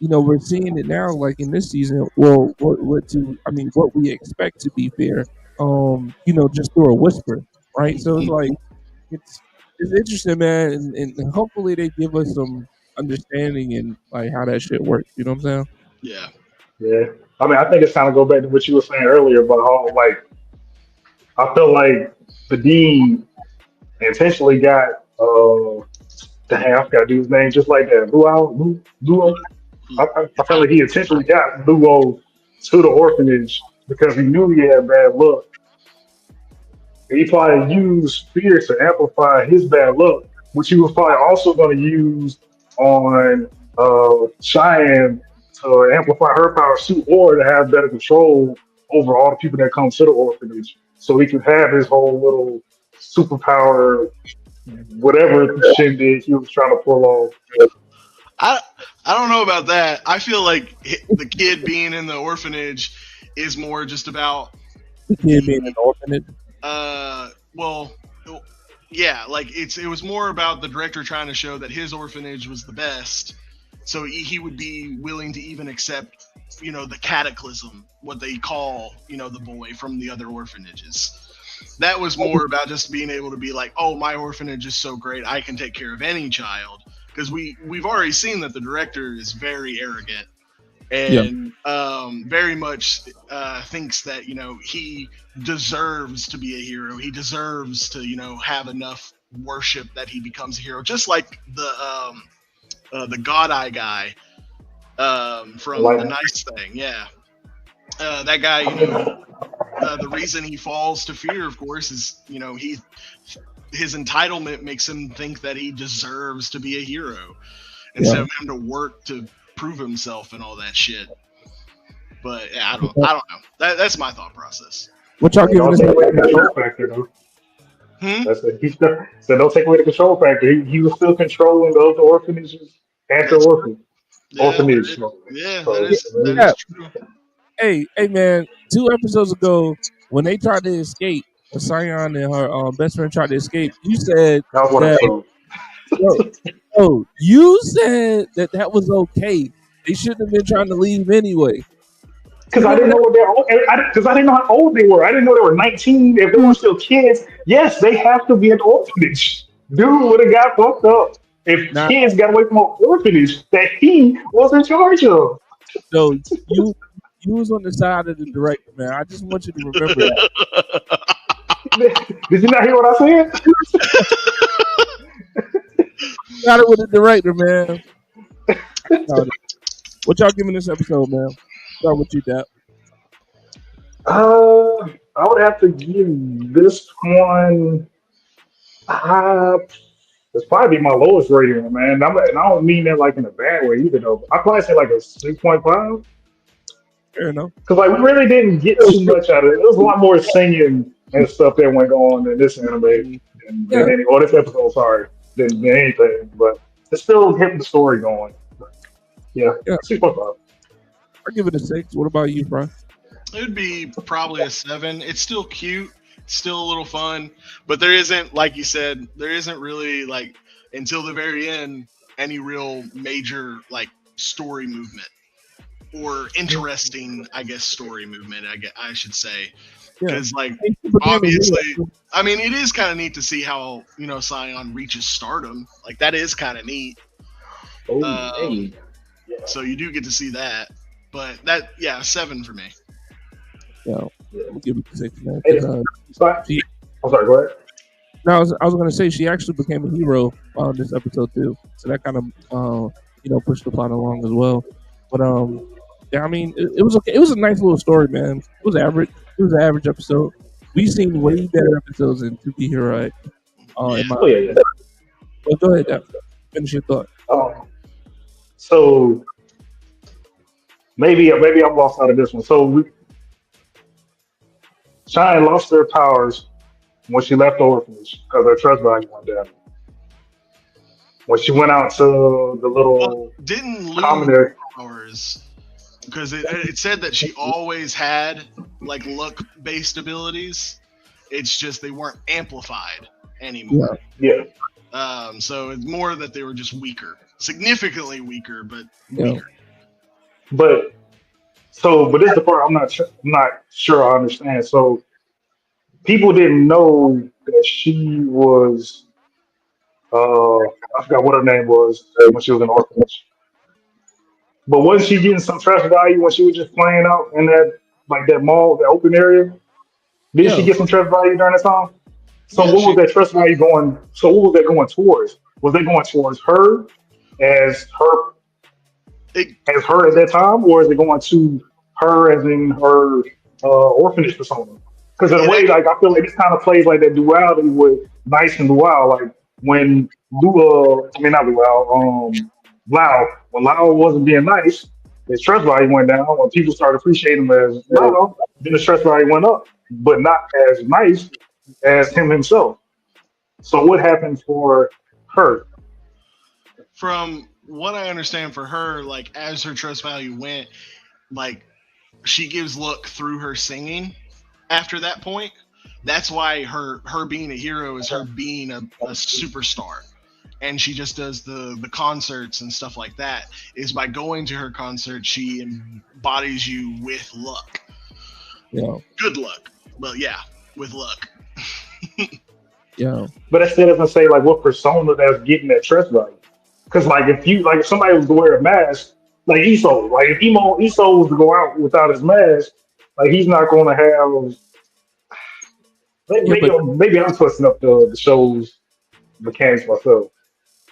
we're seeing it now like in this season. Well, what we expect to be fair, just through a whisper, right? So it's like it's it's interesting, man, and hopefully they give us some understanding and like how that shit works. You know what I'm saying? Yeah. Yeah. I mean, I think it's kind of go back to what you were saying earlier about how, like, I feel like the dean intentionally got, damn, I forgot to do his name just like that. Luo? I feel like he intentionally got Luo to the orphanage because he knew he had bad luck. He probably used fear to amplify his bad luck, which he was probably also going to use on Cheyenne to amplify her power too, or to have better control over all the people that come to the orphanage, so he could have his whole little superpower, whatever shindig he was trying to pull off. I I don't know about that. I feel like the kid being in the orphanage is more just about The kid being the an orphanage. well, yeah, like it was more about the director trying to show that his orphanage was the best, so he would be willing to even accept, the cataclysm, what they call, the boy from the other orphanages. That was more about just being able to be like, oh, my orphanage is so great, I can take care of any child. Because we've already seen that the director is very arrogant Yeah. and very much thinks that he deserves to be a hero. He deserves to have enough worship that he becomes a hero, just like the God Eye guy from the Like, Nice Thing. Yeah, that guy. I mean, The reason he falls to fear, of course, is his entitlement makes him think that he deserves to be a hero instead Yeah. of having to work to prove himself and all that shit. But yeah, I don't know. That's my thought process. What y'all giving don't this? take away the control factor, though. Hmm? That's it. He still so don't take away the control factor. He was still controlling those orphanages at the That's true. Yeah, orphanage. So, that so, is that Yeah. is true. Hey, man. 2 episodes ago, when they tried to escape, when Sion and her best friend tried to escape, you said that was one that. episode. Yo, you said that was okay. They shouldn't have been trying to leave anyway. You Because I remember didn't know that? what they're because I didn't know how old they were. I didn't know they were 19. If they were still kids, yes, they have to be an orphanage. Dude would have got fucked up if Nah, kids got away from an orphanage that he was in charge of. no, you you was on the side of the director, man. I just want you to remember that. Did you not hear what I said? Got it with the director, man. No, what y'all giving this episode, man? Start with you, Dap. I would have to give this one. Uh, it's probably my lowest rating, man. And I don't mean that like in a bad way either, though. I probably say like a 6.5 Fair enough. because like we really didn't get too much out of it. There was a lot more singing and stuff that went on in this anime Yeah, or this episode, sorry, than anything. But it still kept the story going. Yeah, yeah. 6.5. I give it a 6. What about you, Brian? It would be probably a 7. It's still cute, still a little fun, but there isn't, like you said, there isn't really like until the very end any real major like story movement or interesting, I guess, story movement. I should say, Yeah. because like He became a hero. obviously, I mean, it is kind of neat to see how Sion reaches stardom. Like that is kind of neat. Oh, Um, hey. Yeah, so you do get to see that, but that 7 for me. Yeah, yeah. I'm gonna give it a 6, man. Hey, 'Cause, she, I'm sorry, go ahead. no, I was gonna say she actually became a hero on this episode too. So that kind of pushed the plot along as well. But yeah, I mean it was okay. It was a nice little story, man. It was average. It was an average episode. We've seen way better episodes than Tuki Hero. In my Oh, yeah, yeah. Well, go ahead, Dap. Finish your thought. So maybe I'm lost out of this one. So Shine lost their powers when she left the orphanage because her trust value went down. When she went out to the Well, little didn't lose commonary, powers because it said that she always had like luck based abilities. It's just they weren't amplified anymore. yeah. So it's more that they were just weaker, significantly weaker, but Yeah. weaker. But but this is the part I'm not sure I understand. So people didn't know that she was I forgot what her name was when she was an orphanage. But wasn't she getting some trust value when she was just playing out in that like that mall, the open area? Did she Yeah, get some trust value during that time? So Yeah, what was that trust value going? So what was that going towards? Was they going towards her as her it, as her at that time, or is it going to her as in her orphanage persona? Because in a way, it like I feel like this kind of plays like that duality with Nice and Luau. Like when I mean not Luau, Lau. When Lau wasn't being nice, his trust value went down. When people started appreciating him as Lau, then his trust value went up, but not as nice as him himself. So what happened for her? from what I understand for her, like as her trust value went, like she gives luck through her singing after that point. That's why her being a hero is her being a superstar. And she just does the concerts and stuff like that. Is by going to her concert, she embodies you with luck. yeah, Good luck. But yeah, with luck. yeah, But that still doesn't say like what persona that's getting that trust value. Because like if somebody was to wear a mask like Iso. Like if Iso was to go out without his mask, like he's not going to have. Yeah, but Maybe I'm twisting up the show's mechanics myself.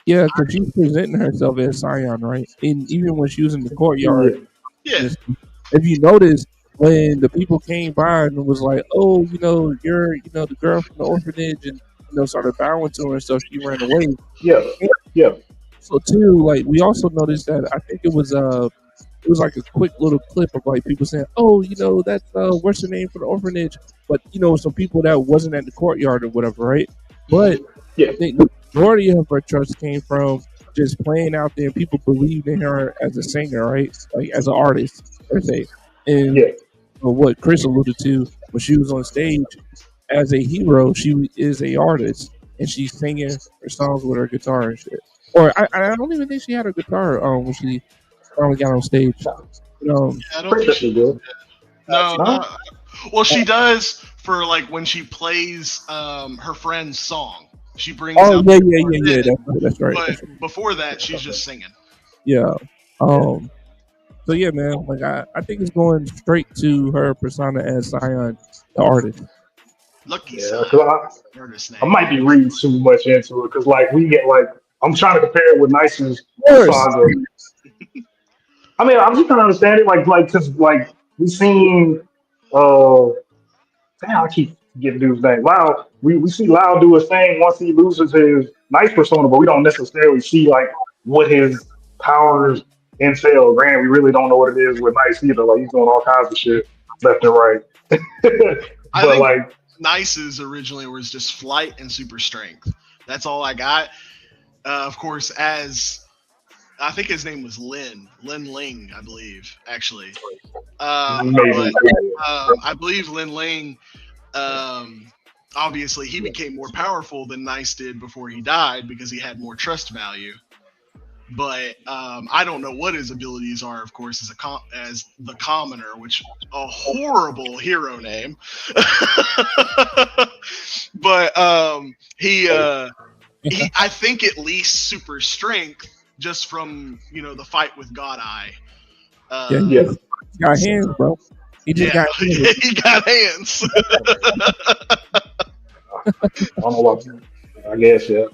yeah, because she's presenting herself as Scion, right? And even when she was in the courtyard, Yeah, Yeah. if you notice, when the people came by and was like, "Oh, you're, the girl from the orphanage," and started bowing to her and stuff, she ran away. yeah, yeah. So too, like we also noticed that I think it was like a quick little clip of like people saying, "Oh, that's what's the name for the orphanage?" But some people that wasn't at the courtyard or whatever, right? But Mhm. Yeah, I think the majority of her trust came from just playing out there. And people believed in her as a singer, right? Like as an artist, per se. And yeah, what Chris alluded to when she was on stage as a hero, she is a artist and she's singing her songs with her guitar and shit. Or I don't even think she had her guitar when she finally got on stage. I don't pretty think sure she. she do. No, No, well, she does for like when she plays her friend's song. She brings Oh out yeah, the yeah, guitar yeah, yeah. then, That's right. but That's right. before that, she's just singing. Yeah. yeah, Um. So yeah, man. Like I think it's going straight to her persona as Zion, the artist. Lucky yeah. Sign, Because artist I name. might be reading too much into it. Because like we get like I'm trying to compare it with Nice's Of course. saga. I mean, I'm just trying to understand it. Because like we seen. Uh, Damn, I keep getting dude's name. Lau, we see Lau do his thing once he loses his nice persona, but we don't necessarily see like what his powers entail. Granted, we really don't know what it is with Nice either. Like he's doing all kinds of shit left and right. I But think like, Nice's originally was just flight and super strength. That's all I got. Of course, as I think his name was Lin Ling, I believe, actually. But maybe, I believe Lin Ling, um, obviously, he became more powerful than Nice did before he died because he had more trust value. But I don't know what his abilities are. Of course, as the commoner, which a horrible hero name. But he I think at least super strength just from the fight with God Eye. Yeah, Uh, yeah. he got hands, bro. He just yeah, got hands. he got hands. I don't know what. I guess yeah.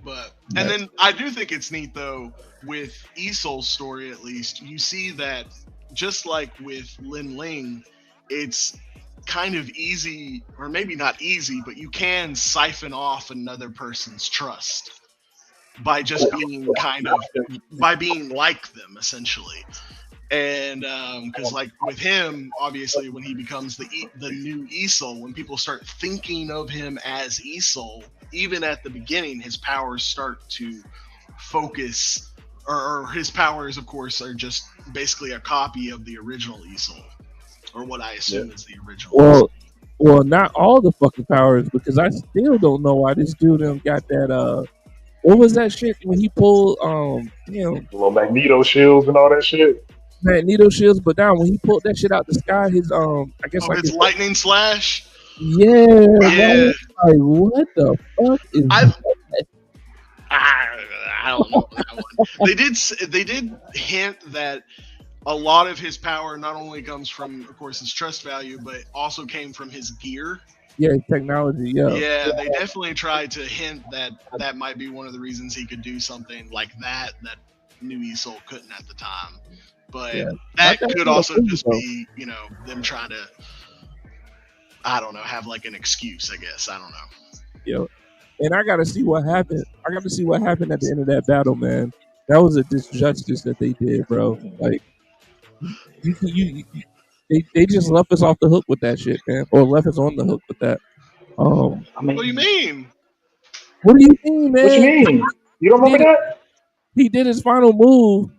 But and Right. then I do think it's neat though with Isol's story at least you see that just like with Lin Ling, it's kind of easy or maybe not easy, but you can siphon off another person's trust by just being by being like them essentially. And because like with him obviously when he becomes the new Esol, when people start thinking of him as Esol, even at the beginning his powers start to focus, or his powers of course are just basically a copy of the original Esol, or what I Yeah. assume is the original Esol. Well, not all the fucking powers because I still don't know why this dude got that. What was that shit when he pulled Little Magneto shields and all that shit. Magneto shields? But now when he pulled that shit out the sky, his I guess Oh, like his his lightning slash. yeah, Yeah, right. Like what the fuck is I that? I don't know that one. They did hint that a lot of his power not only comes from, of course, his trust value, but also came from his gear. Yeah, technology. Yeah, Yeah, they definitely tried to hint that that might be one of the reasons he could do something like that New Esol couldn't at the time. But yeah. Not that that could kind of also food just though. be, them trying to, I don't know, have like an excuse, I guess. I don't know. Yeah. And I gotta see what happened. I got to see what happened at the end of that battle, man. That was a disjustice that they did, bro. Like they just left us off the hook with that shit, man, or left us on the hook with that. I What do you mean, mean? What do you mean, what you man? mean? You don't He remember did that? he did his final move.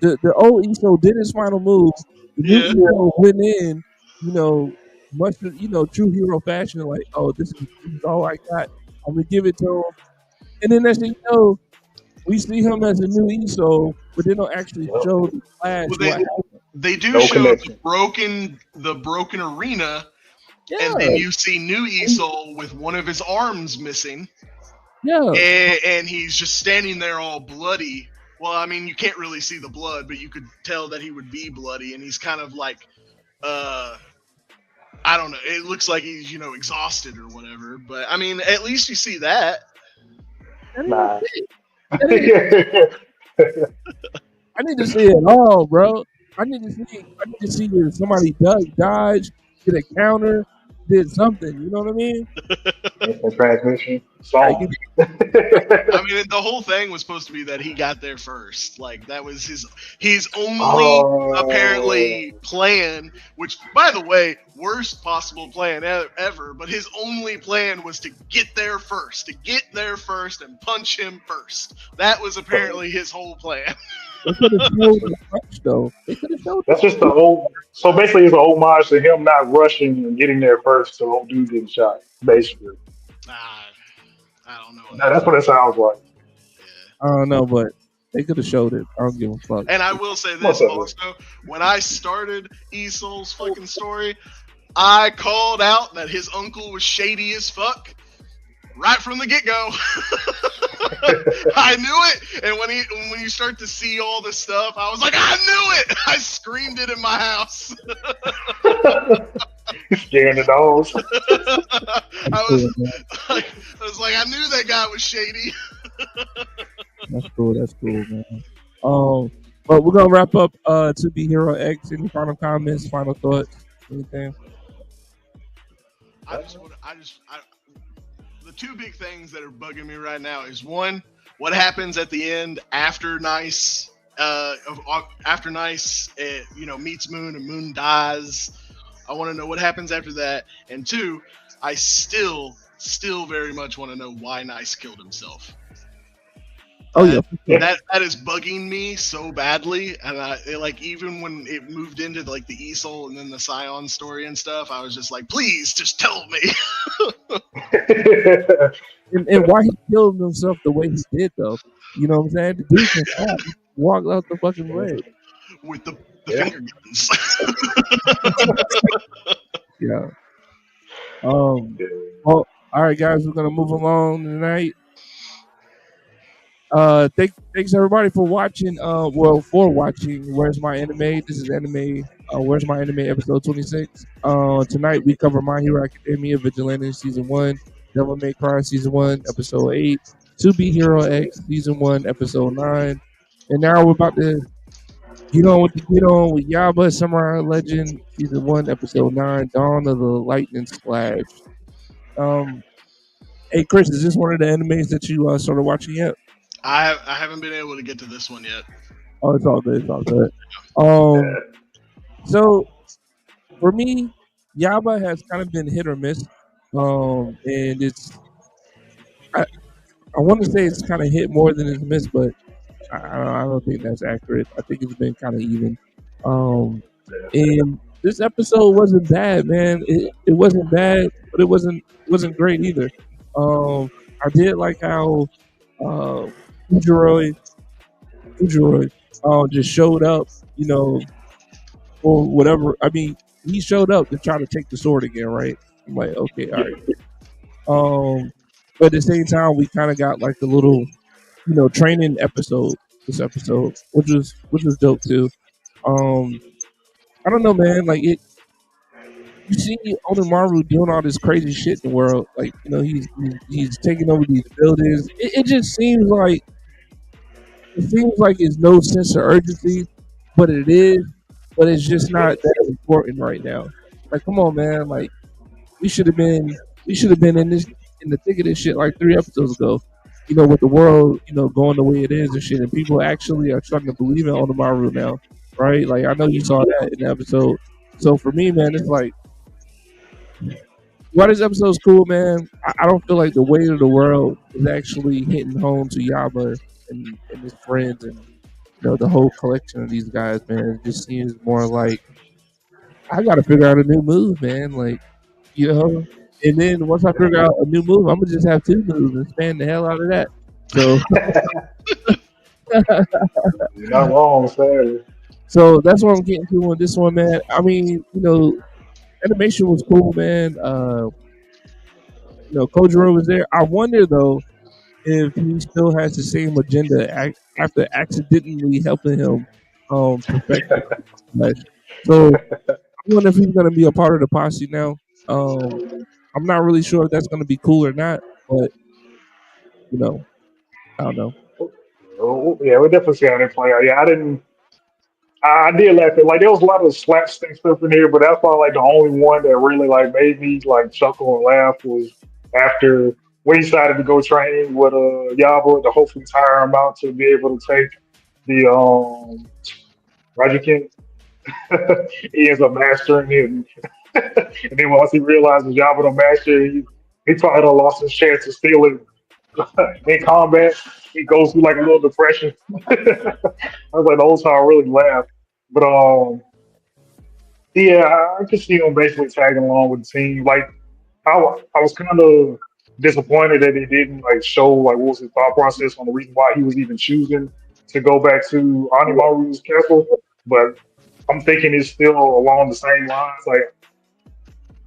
The old ESO did his final move. The new Yeah. ESO went in, you know, much true hero fashion, like, oh, this is all I got. I'm gonna give it to him. And then next thing you know, we see him as a new ESO, but they don't actually Well, show the Flash Well, what happened. they do no show connection. the broken arena, and then Yeah, you see New Esol with one of his arms missing, yeah, and he's just standing there all bloody. Well, I mean, you can't really see the blood, but you could tell that he would be bloody, and he's kind of like, uh, I don't know. It looks like he's exhausted or whatever. But I mean, at least you see that. That ain't Nah. it. That ain't I need to see it all, bro. I need to see. I need to see if somebody dodge, did a counter, did something. You know what I mean? Instant transmission. Like, Song. I mean, the whole thing was supposed to be that he got there first. Like that was his only Oh. apparently plan. Which, by the way, worst possible plan ever. But his only plan was to get there first, and punch him first. That was apparently his whole plan. they could have showed the rush though. They could have showed That's just the old. So basically, it's an homage to him not rushing and getting there first, so old dude getting shot. Basically, Ah, I don't know now, enough. that's what it sounds like. Yeah. I don't know, but they could have showed it. I don't give a fuck. And I will say Most this of it. also: when I started Esol's fucking story, I called out that his uncle was shady as fuck right from the get go. I knew it, and when you start to see all this stuff, I was like, I knew it. I screamed it in my house. Scaring the dogs. I was like, I knew that guy was shady. That's cool. That's cool, man. But we're gonna wrap up. To be Hero X. Any final comments? Final thoughts? Anything? The two big things that are bugging me right now is one, what happens at the end after Nice, meets Moon and Moon dies. I want to know what happens after that. And two, I still very much want to know why Nice killed himself. Oh yeah. That is bugging me so badly, and even when it moved into like the Esol and then the Scion story and stuff, I was just like, please, just tell me. And why he killed himself the way he did, though. You know what I'm saying? The dude can walk out the fucking way. With the Yeah. finger guns. Yeah. Well, all right, guys, we're gonna move along tonight. Thanks everybody for watching. For watching. Where's My Anime? This is anime. Where's My Anime? Episode 26. Tonight we cover My Hero Academia, Vigilante Season 1, Devil May Cry Season 1, Episode 8, To Be Hero X Season 1, Episode 9, and now we're about to get on with Yaba Samurai Legend Season 1, Episode 9, Dawn of the Lightning Splash. Hey Chris, is this one of the animes that you started watching yet? I haven't been able to get to this one yet. Oh, it's all good. It's all good. So for me, Yaba has kind of been hit or miss. And it's I want to say it's kind of hit more than it's missed, but I don't think that's accurate. I think it's been kind of even. And this episode wasn't bad, man. It wasn't bad, but it wasn't great either. I did like how Fujiroi just showed up, or whatever. I mean, he showed up to try to take the sword again, right? I'm like, okay, all right. But at the same time, we kind of got like a little, training episode this episode, which was dope too. I don't know, man. Like you see Onimaru doing all this crazy shit in the world. Like, he's taking over these buildings. It just seems like it's no sense of urgency, but it is. But it's just not that important right now. Like, come on, man. Like, we should have been in the thick of this shit like 3 episodes ago. With the world, going the way it is and shit, and people actually are starting to believe in Onimaru now, right? Like, I know you saw that in the episode. So for me, man, it's like, while this episode's cool, man, I don't feel like the weight of the world is actually hitting home to Yaba and his friends and the whole collection of these guys, man. It just seems more like I got to figure out a new move, man. Like, and then once I figure out a new move, I'm gonna just have 2 moves and span the hell out of that. So, You're not wrong, sir. so that's what I'm getting to on this one, man. I mean, animation was cool, man. Kojiro was there. I wonder though, if he still has the same agenda after accidentally helping him perfect the flesh. So I wonder if he's going to be a part of the posse now. Um, I'm not really sure if that's going to be cool or not, but you know, I don't know. Oh, yeah, we definitely see how they play out. Yeah, I didn't. I did laugh at like there was a lot of slapstick stuff in here, but that's probably like the only one that really like made me like chuckle and laugh was after we decided to go training with Yaba to hopefully tire him out to be able to take the Rajukin. He ends up mastering it, and then once he realizes Yaba don't master it, he probably done lost his chance to steal it in combat. He goes through like a little depression. I was like the whole time I really laughed. But yeah, I could see him basically tagging along with the team. Like I was kind of disappointed that they didn't like show like what was his thought process on the reason why he was even choosing to go back to Animaru's castle. But I'm thinking it's still along the same lines. Like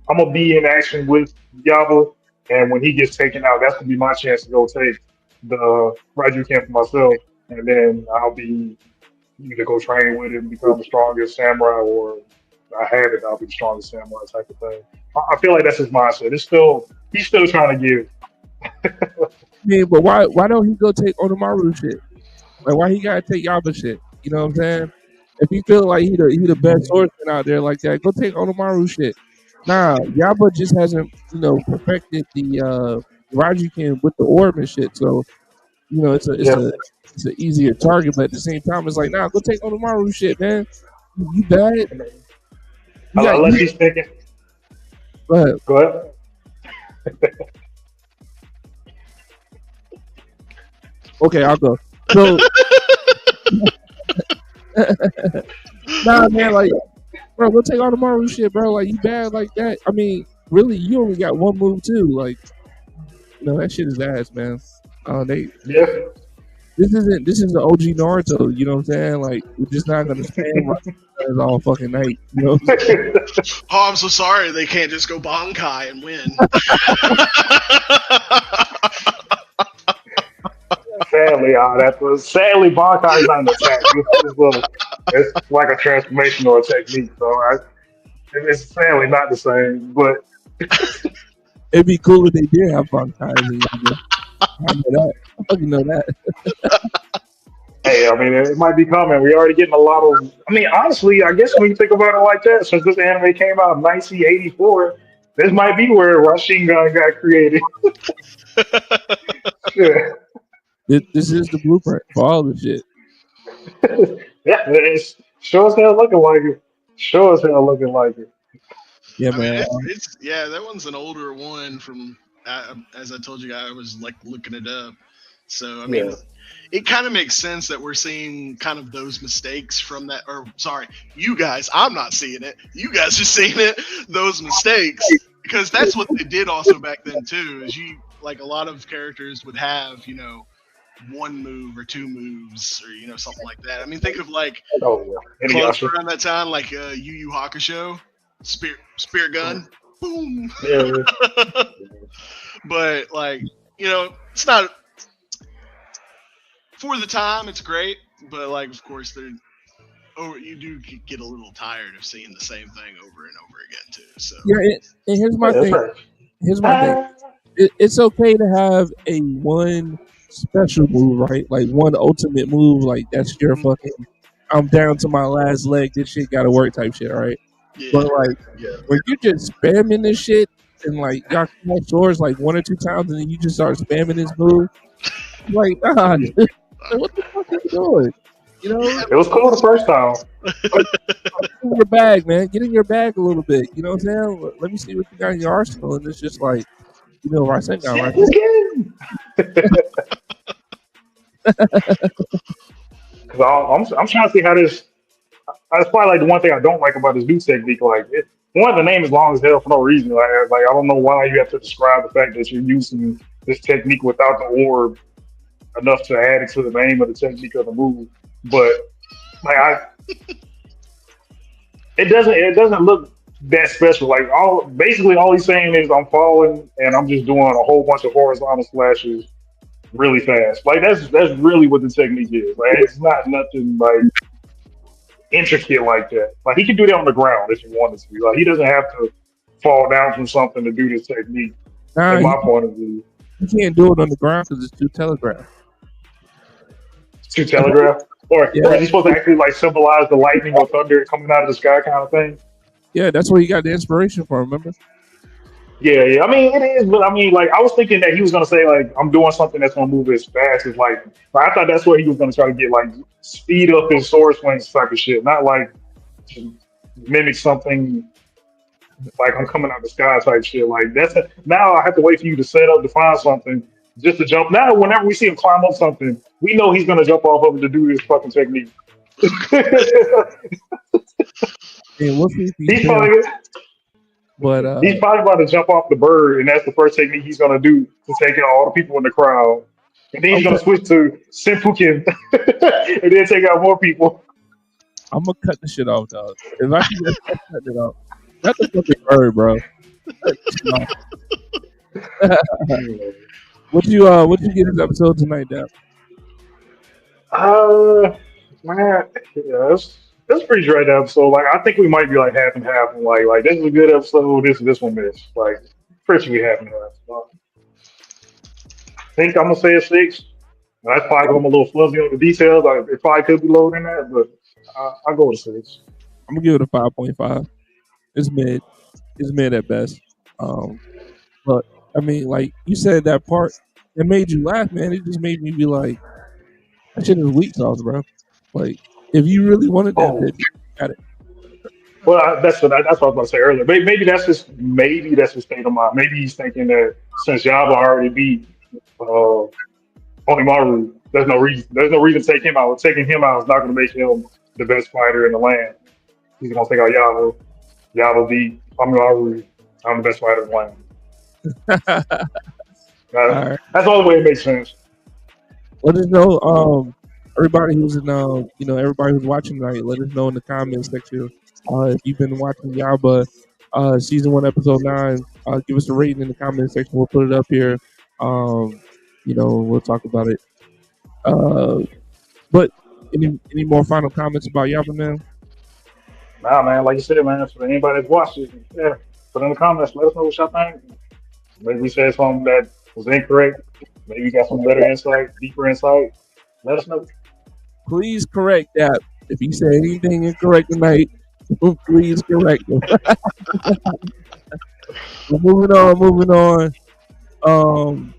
I'm gonna be in action with Yaba, and when he gets taken out, that's gonna be my chance to go take the Raiju camp for myself, and then I'll be either go train with him, become the strongest samurai, or I have it, I'll be the strongest samurai type of thing. I feel like that's his mindset. It's still he's still trying to give. I mean, but why don't he go take Otomaru shit? Like why he gotta take Yaba shit? You know what I'm saying? If you feel like he the best swordsman out there like that, go take Otomaru shit. Nah, Yaba just hasn't perfected the Rajukin with the orb and shit. So it's a Yeah, it's an easier target, but at the same time, it's like nah, go take Otomaru shit, man. You bad? You got unless you. he's thinking. Go ahead. Go ahead. Okay, I'll go. So nah, man, like bro, go take Otomaru shit, bro. Like you bad like that? I mean, really, you only got one move too. Like that shit is ass, man. They Yeah. this is the OG Naruto. You know what I'm saying? Like we're just not gonna spam all fucking night. You know? Oh, I'm so sorry. They can't just go Bankai and win. Sadly, that was sadly Bankai is not an attack. It's like a transformation or a technique. So it's sadly not the same. But It'd be cool if they did have fun ties. I know that. I fucking know that. hey, I mean, it might be coming. We already getting a lot of. I mean, honestly, I guess when you think about it like that, since this anime came out in 1984, this might be where Rashingan got created. Yeah, This is the blueprint for all the shit. yeah, it's sure as hell looking like it. Sure as hell looking like it. Yeah, I mean, man. it's yeah, that one's an older one from. As I told you, I was like looking it up. So I mean, Yeah. it kind of makes sense that we're seeing kind of those mistakes from that. Or sorry, you guys, I'm not seeing it. You guys are seeing it. Those mistakes because that's what they did also back then too. Is you like a lot of characters would have one move or two moves or something like that. I mean, think of like Oh yeah. close Inuyasha. around that time, like Yu Yu Hakusho, spear gun, boom. Yeah. But like it's not for the time. It's great, but like of course they're. Oh, you do get a little tired of seeing the same thing over and over again too. So Yeah, and here's my Yeah, that's thing. right. Here's my thing. Ah, It's okay to have a one special move, right? Like one ultimate move, like that's your mhm. fucking. I'm down to my last leg. This shit gotta work, type shit, right? But Yeah, like yeah. when you're just spamming this shit and like y'all connect swords like one or two times and then you just start spamming this move, like nah, Yeah. like, what the fuck are you doing? You yeah. know, It was cool the first time. like, get in your bag, man. Get in your bag a little bit. You know what I'm saying? Let me see what you got in your arsenal. And it's just like, Rasengan, Say Rasengan. it again. Because I'm trying to see how this. That's probably like the one thing I don't like about this new technique. Like, one, the name is long as hell for no reason. Like I don't know why you have to describe the fact that you're using this technique without the orb enough to add it to the name of the technique of the move. But like it doesn't look that special. Like basically all he's saying is I'm falling and I'm just doing a whole bunch of horizontal slashes really fast. Like that's really what the technique is. Like it's not nothing like intricate like that. Like he can do that on the ground if he wanted to. Like he doesn't have to fall down from something to do this technique. Nah, In my point of view, he can't do it on the ground because it's too telegraphed. to telegraph, or Yeah, is he supposed to actually like symbolize the lightning or thunder coming out of the sky kind of thing? yeah, that's where he got the inspiration from. Remember? Yeah, yeah. I mean, it is, but I mean, like, I was thinking that he was gonna say like, I'm doing something that's gonna move as fast as like I thought that's what he was gonna try to get, like, speed up his sword swings type of shit, not like to mimic something like I'm coming out the sky type shit. Like now I have to wait for you to set up to find something just to jump. Now, whenever we see him climb up something, we know he's gonna jump off of it to do his fucking technique. And we'll see if he he's can. probably But he's probably about to jump off the bird, and that's the first technique he's gonna do to take out all the people in the crowd. And then he's gonna okay, switch to Senpukin, and then take out more people. I'm gonna cut the shit off, dog. If I can just cut it off, not the fucking bird, bro. Cut the shit off. What you get this episode tonight, Dad? Uh, man, yeah, that's pretty great episode. Like, I think we might be like half and half. And like this is a good episode. This one missed. Like, pretty sure we half and half. So, I think I'm gonna say a six. That's probably 'cause I'm a little fuzzy on the details. Like, it probably could be lower than that, but I'll go with a six. I'm gonna give it a 5.5. It's mid. It's mid at best. Um, but I mean, like you said, that part that made you laugh, man. It just made me be like, that shit is weak sauce, bro. Like, if you really wanted that Oh, bitch, you got it. well, that's what I was about to say earlier. Maybe that's his state of mind. Maybe he's thinking that since Yaba already beat uh, Onimaru, there's no reason to take him out. Taking him out is not going to make him the best fighter in the land. He's going to take out Yaba. Yaba beat Onimaru. I'm the best fighter in the land. All right. That's the only way it makes sense. Let us know, everybody who's in, everybody who's watching tonight. Let us know in the comments section if you've been watching Yaba, season 1, episode 9. Give us a rating in the comment section. We'll put it up here. Um, we'll talk about it. Uh, but any more final comments about Yaba, man? Nah, man, like you said, man, for anybody that's watched it, yeah, put in the comments. Let us know what y'all think. Maybe we said something that was incorrect. Maybe you got some better insight, deeper insight. Let us know. Please correct that. If you say anything incorrect tonight, please correct it. Moving on, moving on. Um,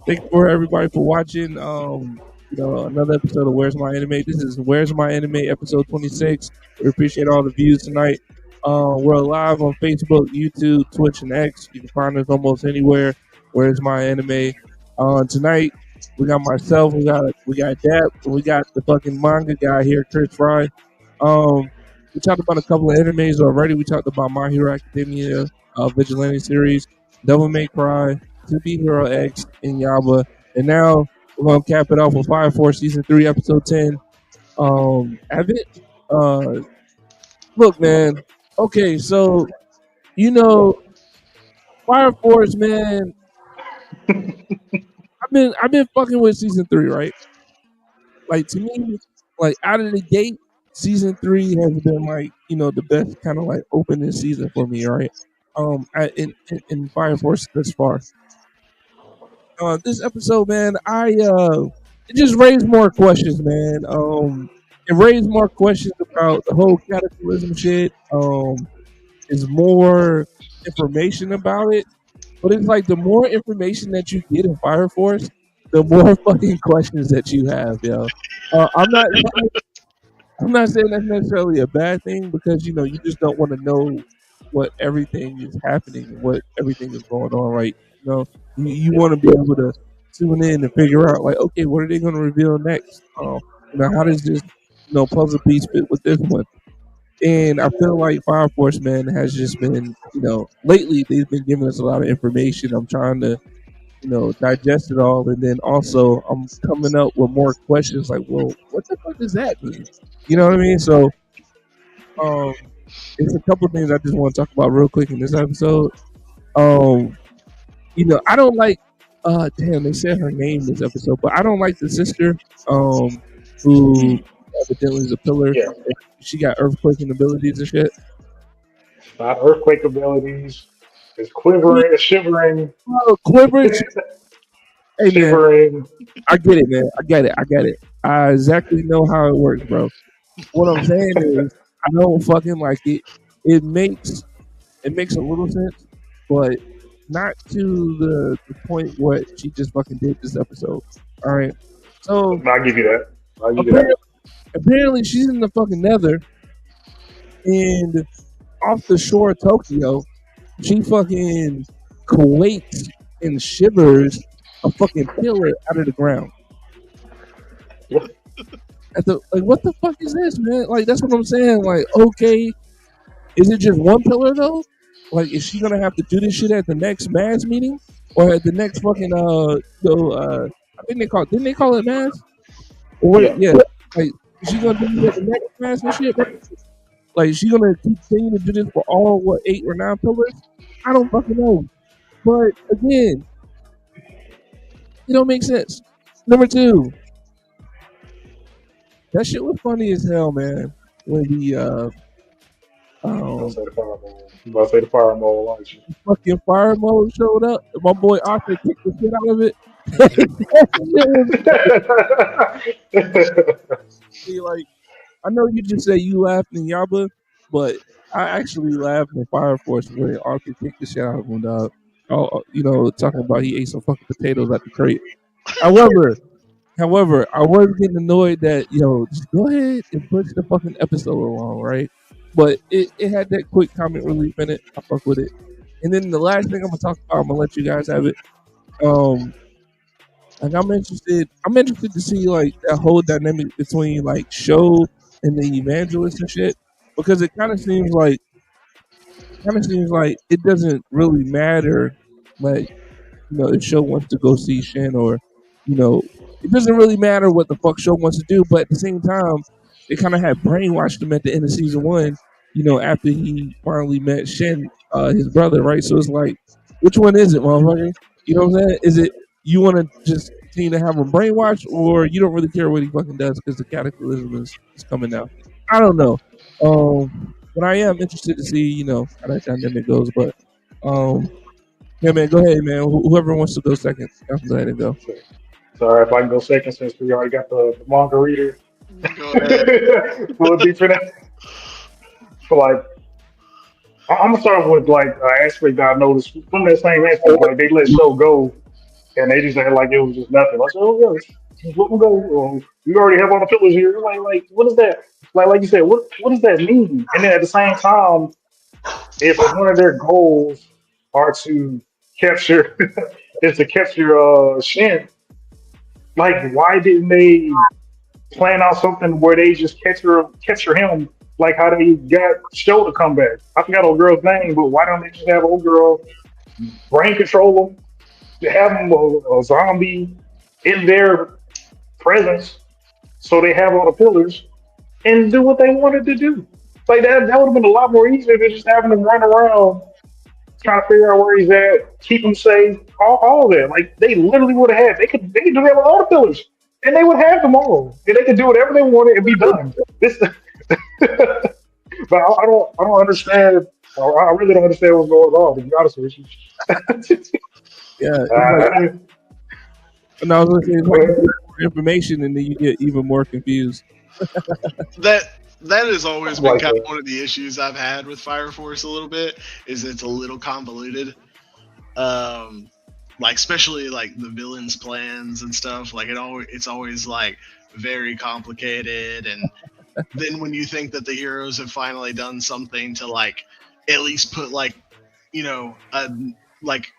thank you for everybody for watching. Another episode of Where's My Anime. This is Where's My Anime episode 26. We appreciate all the views tonight. We're live on Facebook, YouTube, Twitch, and X. You can find us almost anywhere. Where's My Anime? Tonight we got myself, we got Dap, and we got the fucking manga guy here, Chris Fry. We talked about a couple of animes already. We talked about My Hero Academia, Vigilante series, Devil May Cry, Super Hero X, and Yaba. And now we're gonna cap it off with Fire Force season 3, episode 10. Evan, uh, look, man. Okay, so you know, Fire Force, man. I've been fucking with season 3, right? Like to me, like out of the gate, season 3 has been like the best kind of like opening season for me, right? In Fire Force thus far. This episode, man, it just raised more questions, man. It raised more questions about the whole cataclysm shit. Is more information about it, but it's like the more information that you get in Fire Force, the more fucking questions that you have, yo. I'm not saying that's necessarily a bad thing because you just don't want to know what everything is happening and what everything is going on, right? You want to be able to tune in and figure out like, okay, what are they going to reveal next? How does this puzzle piece fit with this one? And I feel like Fire Force Man has just been, lately they've been giving us a lot of information. I'm trying to, digest it all, and then also I'm coming up with more questions like, well, what the fuck does that mean? You know what I mean? So, um, it's a couple of things I just want to talk about real quick in this episode. Um, I don't like Damn, they said her name this episode, but I don't like the sister, who evidently is a pillar. Yeah, She got earthquaking abilities and shit. not earthquake abilities. It's I mean, quivering, shivering, quivering. Hey man, shivering. I get it, man. I get it. I get it. I exactly know how it works, bro. What I'm saying is, I don't fucking like it. It makes a little sense, but not to the point what she just fucking did this episode. All right. So I'll give you that. I'll give you apparently, that. apparently she's in the fucking nether, and off the shore of Tokyo, she fucking quakes and shivers a fucking pillar out of the ground. Like, what the fuck is this, man? Like, that's what I'm saying. Like, okay, is it just one pillar though? Like, is she gonna have to do this shit at the next mass meeting or at the next fucking I think they didn't they call it mass? Or what? Yeah. Yeah, like, is she gonna do this at the next mass and shit? Bro? Like, is she gonna continue to do this for all what 8 or 9 pillars? I don't fucking know. But again, it don't make sense. Number two, that shit was funny as hell, man. When the Don't um say the fire mole. I'm about to say the fire mole, aren't you? fucking fire mode showed up, and my boy Arthur kicked the shit out of it. That shit was funny. Like, I know you just say you laughed in Yaba, but I actually laughed in Fire Force when Arthur kicked the shit out of him, dog. Oh, talking about he ate some fucking potatoes at the crate. However, I was getting annoyed that just go ahead and push the fucking episode along, right? But it had that quick comic relief in it. I fuck with it. And then the last thing I'm gonna talk about, I'm gonna let you guys have it. Um, like I'm interested to see like that whole dynamic between like Show and the evangelist and shit, because it kind of seems like it doesn't really matter, like if Show wants to go see Shin, or you know, it doesn't really matter what the fuck Show wants to do. But at the same time, they kind of had brainwashed him at the end of season one. After he finally met Shin, his brother, right? So it's like, which one is it, motherfucker? You know what I'm saying? Is it you want to just continue to have him brainwashed, or you don't really care what he fucking does because the cataclysm is coming now? I don't know. But I am interested to see, how that dynamic goes. But um, yeah, man, go ahead, man. Whoever wants to go second, y'all can go ahead and go. Sorry if I can go second since we already got the manga reader. Go ahead. We'll deep in that. For like, I'm gonna start with like an aspect that I noticed from that same aspect. Like they let show go, and they just acted like it was just nothing. I said, oh yeah, just let them go. We already have all the pillars here. Like what is that? Like you said, what does that mean? And then at the same time, if one of their goals are to capture is to capture Shin, like why didn't they plan out something where they just capture him like how they got Show to come back? I forgot old girl's name, but why don't they just have old girl brain control him, have him a zombie in their presence so they have all the pillars and do what they wanted to do? Like that would have been a lot more easier than just having them run around trying to figure out where he's at, keep him safe, all of that. Like they literally would have they could do that with all the pillars, and they would have them all, and they could do whatever they wanted and be done. This, but I don't understand. I really don't understand what's going on. To be honest with you, Yeah, it's like, and I was gonna say, it's like you get more information and then you get even more confused. That has always been like kind of one of the issues I've had with Fire Force a little bit. Is it's a little convoluted. Like especially like the villains' plans and stuff. Like it's always like very complicated. And then when you think that the heroes have finally done something to like at least put like like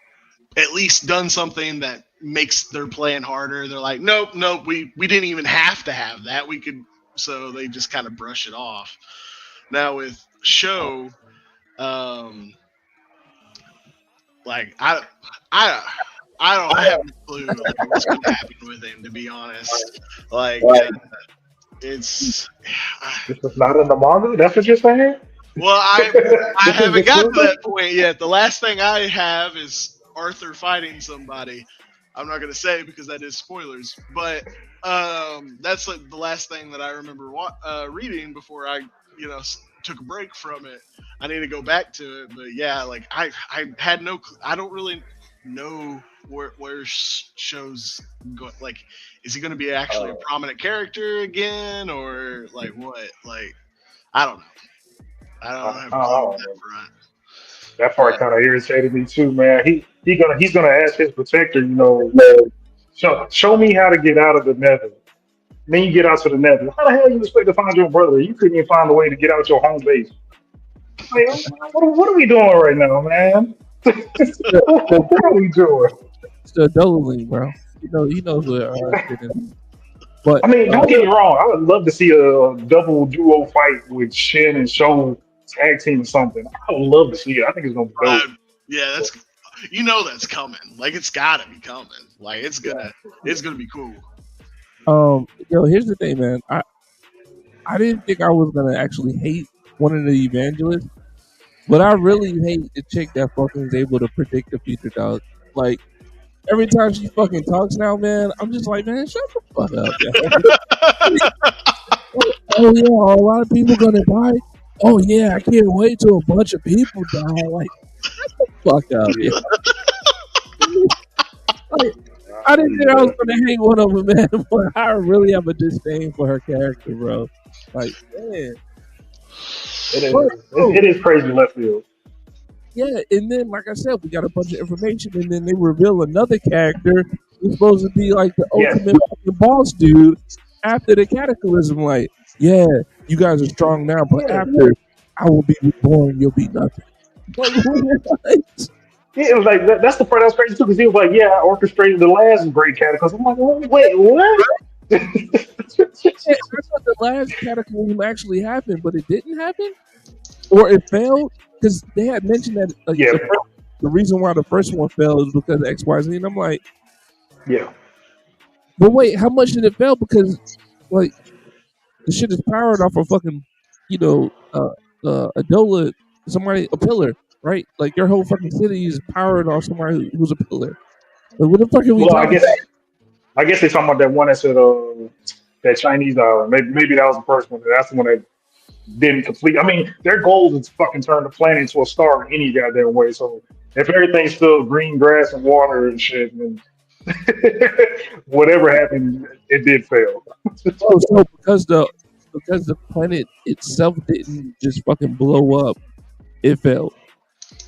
at least done something that makes their plan harder, they're like, nope, we didn't even have to have that. We could. So they just kind of brush it off. Now with Show, like I have no clue like, what's going to happen with him. To be honest, like it's. this is not in the manga. That's what you're saying. Well, I This is haven't got to exclusive. that point yet. The last thing I have is Arthur fighting somebody. I'm not gonna say because that is spoilers, but that's like the last thing that I remember reading before I, took a break from it. I need to go back to it, but yeah, like I had no, I don't really know where shows go. Like, is he going to be actually a Uh, prominent character again, or like what? Like, I don't know. I I, don't have a I clue on don't that know. front, That part but kind of irritated me too, man. He's gonna ask his protector, show me how to get out of the nether. Then you get out to the nether. How the hell you expect to find your brother? You couldn't even find a way to get out your home base. Like, what are we doing right now, man? What are we doing? It's the doubling, bro. He knows what shit is. But I mean, don't get me wrong. I would love to see a double duo fight with Shin and Show tag team or something. I would love to see it. I think it's gonna be dope. yeah, that's that's coming. Like, it's got to be coming. Like, it's gonna be cool. here's the thing, man. I didn't think I was gonna actually hate one of the evangelists, but I really hate the chick that fucking is able to predict the future, dog. Like every time she fucking talks now, man, I'm just like, man, shut the fuck up, yo. Oh yeah, a lot of people gonna die. Oh yeah, I can't wait till a bunch of people die. Like, fuck up, yeah. Yeah. Like, I didn't think I was gonna hate one of them, man, but I really have a disdain for her character, bro. Like, man. It But, is. oh, It is crazy left field. yeah, and then like I said, we got a bunch of information, and then they reveal another character who's supposed to be like the Yes. ultimate fucking boss dude after the cataclysm. Like, yeah, you guys are strong now, but Yeah. after I will be reborn, you'll be nothing. Like, what? Yeah, it was like that's the part that was crazy too, because he was like, "Yeah, I orchestrated the last great cataclysm." I'm like, "Wait, what?" Yeah, I thought the last cataclysm actually happened, but it didn't happen, or it failed because they had mentioned that like Yeah, the reason why the first one failed is because of X, Y, Z, and I'm like, yeah. but wait, how much did it fail? Because like the shit is powered off a fucking, you know, a dola, a pillar, right? Like your whole fucking city is powered off somebody who's a pillar. Like, what the fuck are we Well, talking about? I guess they're talking about that one that's at that Chinese island. Maybe that was the first one. That's the one that didn't complete. I mean, their goal is to fucking turn the planet into a star in any goddamn way. So if everything's still green grass and water and shit, then whatever happened, it did fail. Oh, so because the planet itself didn't just fucking blow up, it failed.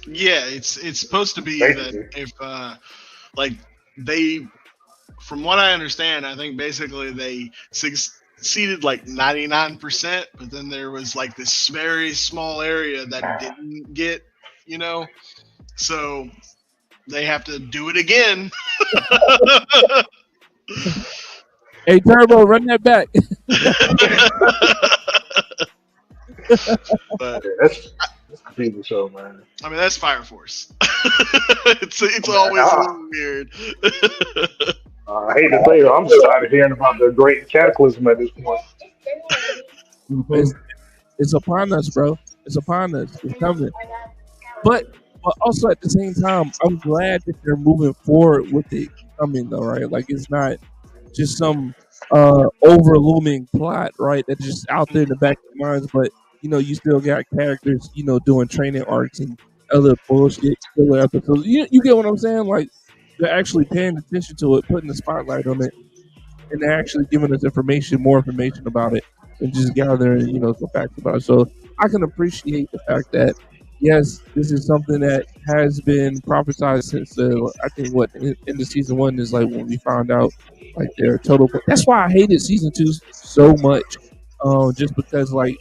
Yeah, it's supposed to be that Basically, if like they, from what I understand, I think basically they succeeded like 99%, but then there was like this very small area that didn't get, you know, so they have to do it again. Hey, Turbo, run that back. But yeah, that's completely so, man. I mean, that's Fire Force. It's I, mean, always a little weird. I hate to say it, I'm just tired of hearing about the great cataclysm at this point. it's, Hmm. it's upon us, bro. It's upon us. It's coming. But also at the same time, I'm glad that they're moving forward with it coming though, right? Like it's not just some over looming plot, right? That's just out there in the back of their minds, but you still got characters, doing training arcs and other bullshit filler episodes. You get what I'm saying? Like they're actually paying attention to it, putting the spotlight on it, and they're actually giving us more information about it, and just gathering, some facts about it. So I can appreciate the fact that yes, this is something that has been prophesized since I think what in the season one is like when we found out like their total. That's why I hated season two so much, just because like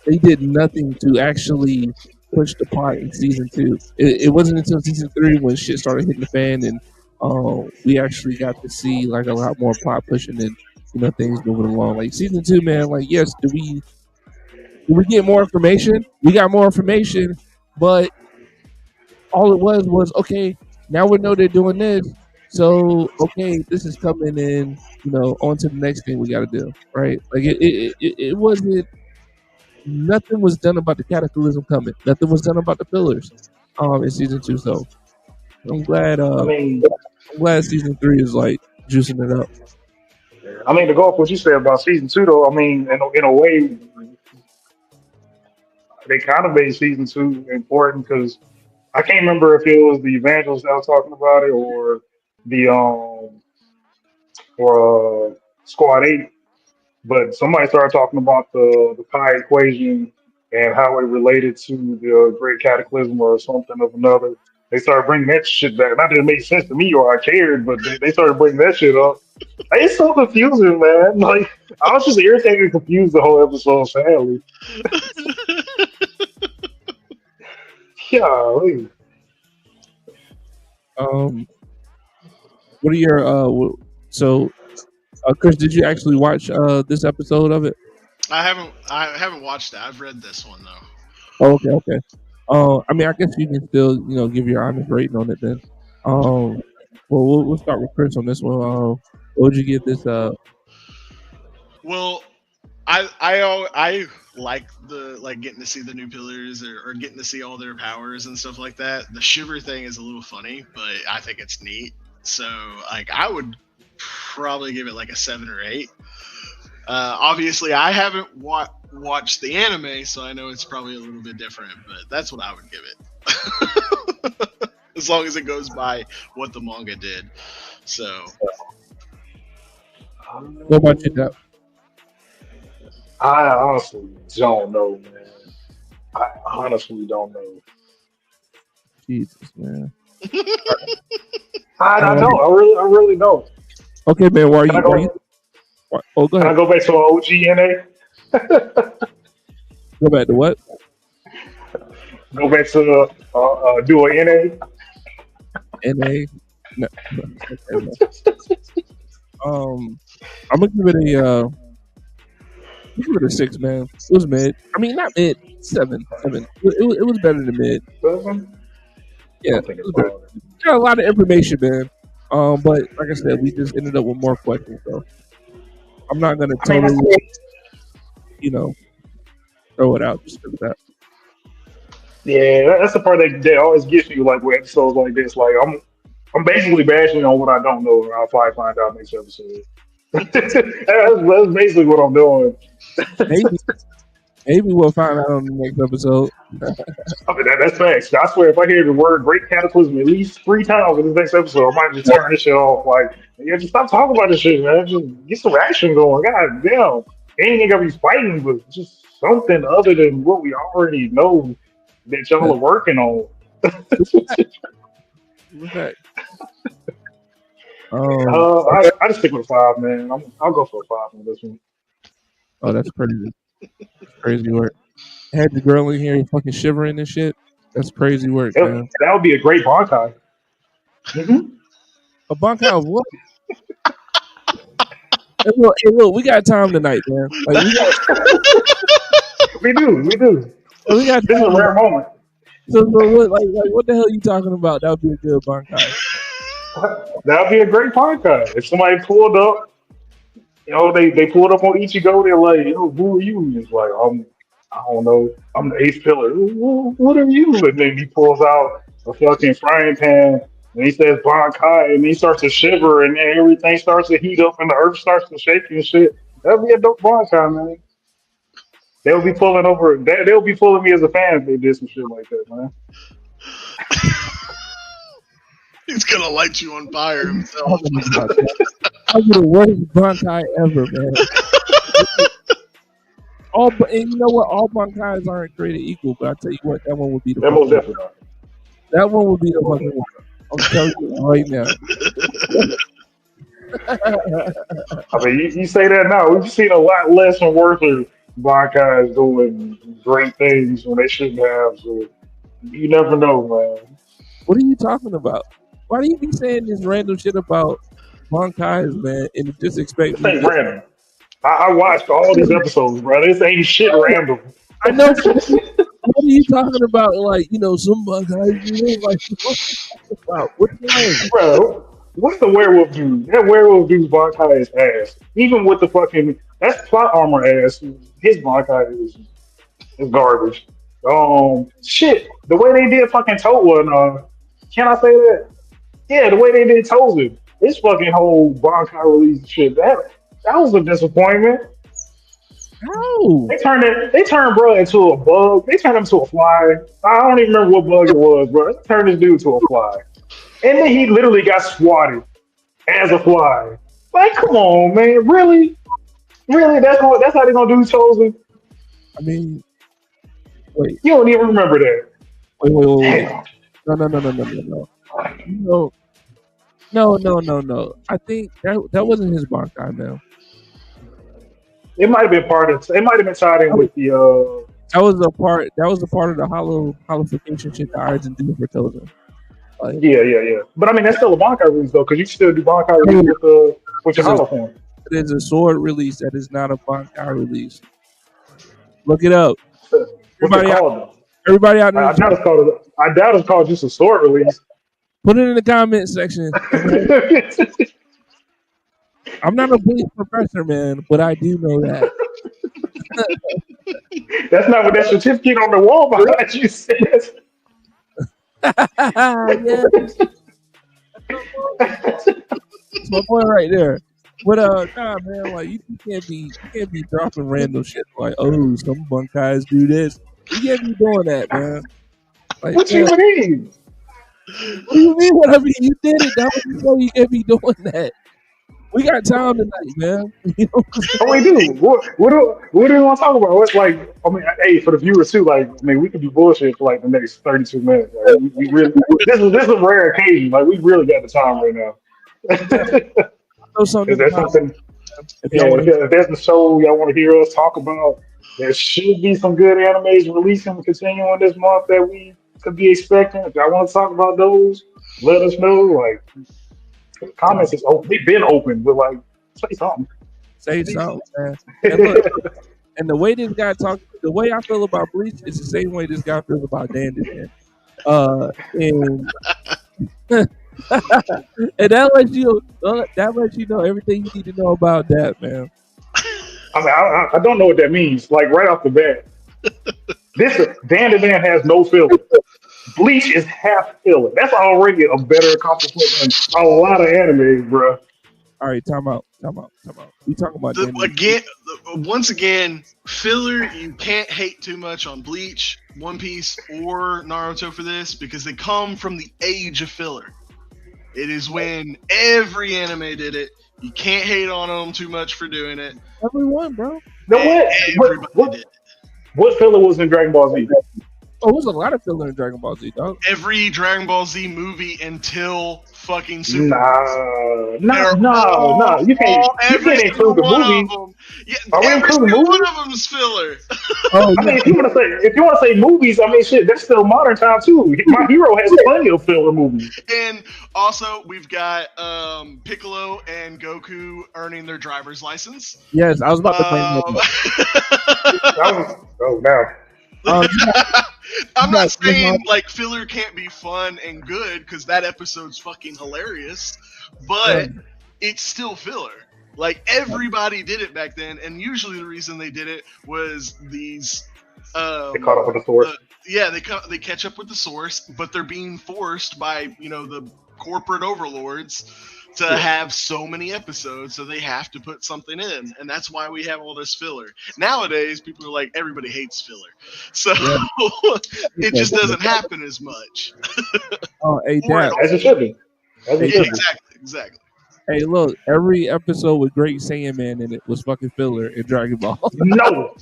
they did nothing to actually push the plot in season two. It wasn't until season three when shit started hitting the fan and we actually got to see like a lot more plot pushing and things moving along. Like season two, man. Like yes, do we get more information? We got more information, but all it was okay. Now we know they're doing this, so okay, this is coming in. On to the next thing we got to do, right? Like it wasn't. Nothing was done about the cataclysm coming. Nothing was done about the pillars, in season two. So I'm glad. I mean, I'm glad season 3 is like juicing it up. I mean, to go off what you said about season two, though, I mean, in a way, they kind of made season two important because I can't remember if it was the evangelist that was talking about it the Squad 8. But somebody started talking about the pi equation and how it related to the Great Cataclysm or something of another. They started bringing that shit back. Not that it made sense to me or I cared, but they started bringing that shit up. It's so confusing, man. Like I was just irritated and confused the whole episode. Sadly, yeah. Um, what are your so Chris? Did you actually watch this episode of it? I haven't watched it. I've read this one though. Oh, okay, okay. I mean, I guess you can still give your honest rating on it then. Well, we'll start with Chris on this one. What would you give this? Well, I like getting to see the new pillars or getting to see all their powers and stuff like that. The shiver thing is a little funny, but I think it's neat. So like I would probably give it like a 7 or 8. Obviously, I haven't watched the anime, so I know it's probably a little bit different, but that's what I would give it. As long as it goes by what the manga did. So, What about you, Dap? I honestly don't know, man. I honestly don't know. Jesus, man. I Um, don't. I really don't. okay, man. Why are Can I you? Why are you? go? Oh, go Can I ahead. go back to OGNA? Go back to what? Go back to do a NA. NA. No, okay, man. I'm gonna give it a. Give it a 6, man. It was mid. I mean, not mid. 7, 7. It was better than mid. Doesn't? I Yeah, don't it think it's was better. bad. Got a lot of information, man. But like I said, we just ended up with more questions, so I'm not gonna I mean, totally, you know, throw it out just for that. yeah, that's the part that always gets you. Like with episodes like this, like I'm basically bashing on what I don't know, and I'll probably find out next episode. That's basically what I'm doing. Maybe, maybe we'll find out on the next episode. I mean, that's facts. I swear, if I hear the word "Great Cataclysm" at least 3 times in this next episode, I might just turn this shit off. Like, yeah, just stop talking about this shit, man. Just get some action going. God damn, ain't gonna be fighting, but just something other than what we already know that y'all are working on. What's that? Um, I just stick with 5, man. I'll go for a 5 on this one. oh, that's crazy. Crazy work. Had the girl in here fucking shivering and shit. That's crazy work, man. That would be a great Bankai. Mm-hmm. A bunk out of what? Hey, look, we got time tonight, man. Like We do. we got This is a time rare tonight. moment. So what, like, what the hell are you talking about? That would be a good bunk out. That would be a great podcast. If somebody pulled up, they pulled up on Ichigo, they're like, yo, who are you? And it's like, I don't know, I'm the eighth pillar. What are you? And then he pulls out a fucking frying pan and he says Bankai and he starts to shiver and then everything starts to heat up and the earth starts to shake and shit. That'd be a dope Bankai, man. They'll be pulling over. They'll be pulling me as a fan if they did some shit like that, man. he's gonna light you on fire himself. Talking about that. That was the worst bunkai ever, man. And you know what? All bunkais aren't created equal, but I tell you what, that one would be the That most fucking one. definitely. That one would be the fucking one. I'm telling you right now. I mean, you say that now. We've seen a lot less and worse of Black doing great things when they shouldn't have. So you never know, man. What are you talking about? Why do you be saying this random shit about bunkais, man, and just expect This me ain't to? random. I watched all these episodes, bro. This ain't shit random. I know. What are you talking about? Like, some bunkais, like, what are you talking about? What's wrong? Bro, what's the werewolf dude? That werewolf dude's Bankai is ass. Even with the fucking that's plot armor ass. His Bankai is garbage. Shit. The way they did fucking Toa and can I say that? Yeah, the way they did Chosen. This fucking whole Bankai release shit. That was a disappointment. No. They turned bro into a bug. They turned him to a fly. I don't even remember what bug it was, bro. They turned this dude to a fly. And then he literally got swatted as a fly. Like, come on, man. Really? Really? That's how they gonna do Chosen? I mean, wait, You don't even remember that. wait. Damn. No. No, no. I think that wasn't his Bankai, man. It might have been part of it might have been tied in That was, with the that was a part. That was a part of the holification shit that Arjun did for Chosen. Like, yeah. But I mean that's still a Bankai release though, because you still do Bankai release it with your is a hollow form. it is a sword release that is not a Bankai release. Look it up. What's it Everybody out, called though? everybody out in the I doubt chat, it's called. I doubt it's called just a sword release. put it in the comment section. Okay? I'm not a police professor, man, but I do know that. That's not what that certificate on the wall behind you says. Yeah, it's my boy right there. But nah, man, like you can't be dropping random shit like, oh, some bunkers do this. You can't be doing that, man. Like, What man, you mean? what do you mean? What I mean? You did it, dog. You can't be doing that. We got time tonight, man. You know what I'm saying? Oh, we do. What do we want to talk about? What's like? I mean, hey, for the viewers too. Like, I mean, we could do bullshit for like the next 32 minutes. Like, we really this is a rare occasion. Like, we really got the time right Yeah, now. throw something Is in the there comments something? if Yeah, y'all want to. if there's a show y'all want to hear us talk about, there should be some good animes releasing and continuing this month that we could be expecting. If y'all want to talk about those, let us know. Like, Yeah, comments is open. They've been open, but like, say something. say something, man. And look, and the way this guy talks, the way I feel about Bleach is the same way this guy feels about Dandadan. And and that lets you know everything you need to know about that, man. I mean, I don't know what that means. Like right off the bat, this Dan the Dan has no filler. Bleach is half filler. That's already a better accomplishment than a lot of anime, bro. All right, time out. We talking about The, Dandadan. again, once again, filler. You can't hate too much on Bleach, One Piece, or Naruto for this because they come from the age of filler. It is when every anime did it. You can't hate on them too much for doing it. Everyone, bro. Now And what everybody what did it. what filler was in Dragon Ball Z? Oh, there's a lot of filler in Dragon Ball Z, dog. Every Dragon Ball Z movie until fucking Super. Nah, They're no. You every can't single include the one of movies. them. Yeah, Are we every including single one movies? of them is filler. Oh I mean, yeah, if you want to say movies, I mean, shit, that's still modern time too. My Hero has plenty of filler movies. And also, we've got Piccolo and Goku earning their driver's license. yes. I was about to bring that Um, up. That was now. You got, I'm you got not saying Slim like filler can't be fun and good because that episode's fucking hilarious, yeah, but it's still filler. Like everybody did it back then, and usually the reason they did it was these They caught up with the source. yeah, they catch up with the source, but they're being forced by the corporate overlords to Yeah. have so many episodes, so they have to put something in, and that's why we have all this filler. Nowadays, people are like, everybody hates filler, so yeah. it just doesn't happen as much. Oh, hey, Or at Dad. As it should be. As it Hey, Yeah, should be. exactly. hey, look. Every episode with Great Saiyan in it was fucking filler in Dragon Ball. No.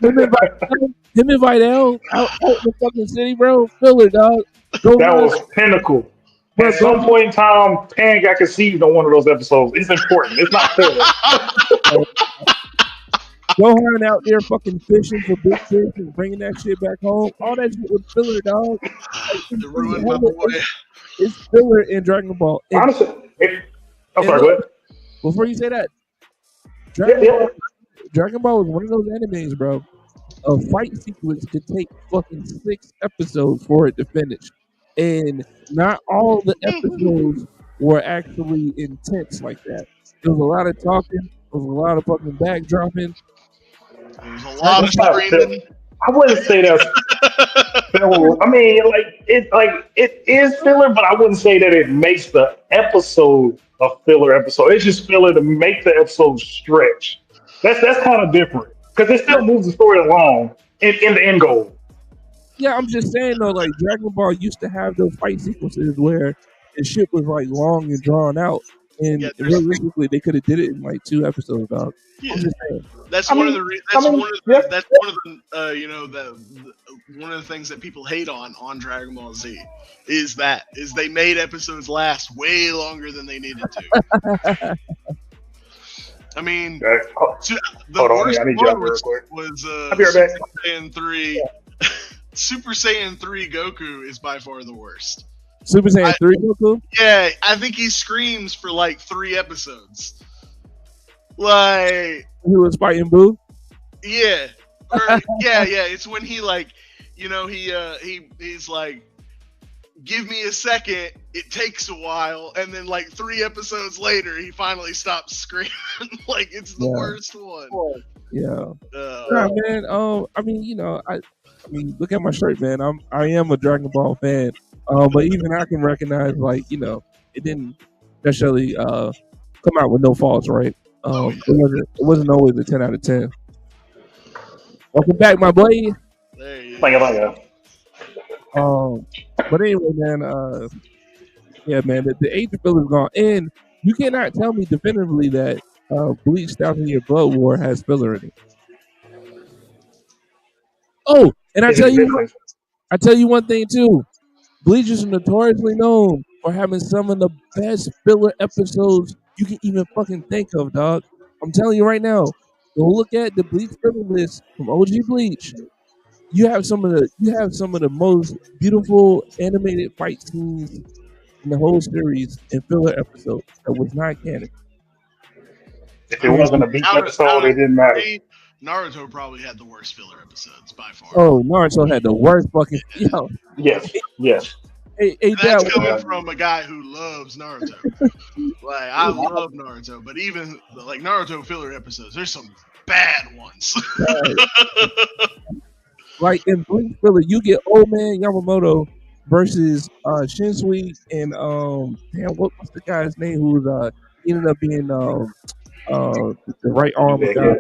him and Videl out in the fucking city, bro. Filler, dog. Go That run, was pinnacle. bro. At some point in time, Pan got conceived on one of those episodes. It's important. It's not filler. Gohan out there fucking fishing for big fish and bringing that shit back home. All that shit was filler, dog. Like, They ruined my boy. it's filler in Dragon Ball. And, Honestly, I'm and sorry, look, what? before you say that, Yeah, Dragon yeah. Ball, Dragon Ball was one of those animes, bro. A fight sequence could take fucking 6 episodes for it to finish, and not all the episodes were actually intense like that. There was a lot of talking. There was a lot of fucking backdropping. There's a lot of That's not filler. screaming. I wouldn't say that's filler. I mean, it is filler, but I wouldn't say that it makes the episode a filler episode. It's just filler to make the episode stretch. That's kind of different because it still moves the story along in the end goal. Yeah, I'm just saying though, like Dragon Ball used to have those fight sequences where the shit was like long and drawn out, Yeah, and realistically, they could have did it in like 2 episodes, dog. yeah. I'm just saying. That's I one of mean, the. I mean, yeah, That's one of the. One of the things that people hate on Dragon Ball Z is they made episodes last way longer than they needed to. I mean, the hold on, worst I need you one out there real quick. was I'll be right back. Super Saiyan 3. Super Saiyan 3 Goku is by far the worst. Super Saiyan 3 Goku? Yeah, I think he screams for like 3 episodes. Like, He was fighting Boo? yeah. Yeah. It's when he like, he's like, give me a second. It takes a while, and then like 3 episodes later, he finally stops screaming. Like it's the worst one. Yeah. Nah, man. I mean, I mean, look at my shirt, man. I am a Dragon Ball fan. But even I can recognize, like, it didn't necessarily come out with no faults, right? It wasn't always a 10 out of 10. Welcome back, my boy. There you Thank go. you. But anyway, man. Yeah, man. The age of filler is gone, and you cannot tell me definitively that Bleach 1,000-Year Blood War has filler in it. Oh, and I tell you one thing too. Bleach is notoriously known for having some of the best filler episodes you can even fucking think of, dog. I'm telling you right now. Go look at the Bleach filler list from OG Bleach. You have some of the most beautiful animated fight scenes in the whole series in filler episodes that was not canon. If it wasn't a beat episode, it didn't matter. Naruto probably had the worst filler episodes by far. Oh, Naruto had the worst fucking Yes. Hey, That's Dad, coming from a guy who loves Naruto. Like I love Naruto, but even like Naruto filler episodes, there's some bad ones. Like in Bleach filler, you get Old Man Yamamoto versus Shinsui and what's the guy's name who was ended up being the right arm of God.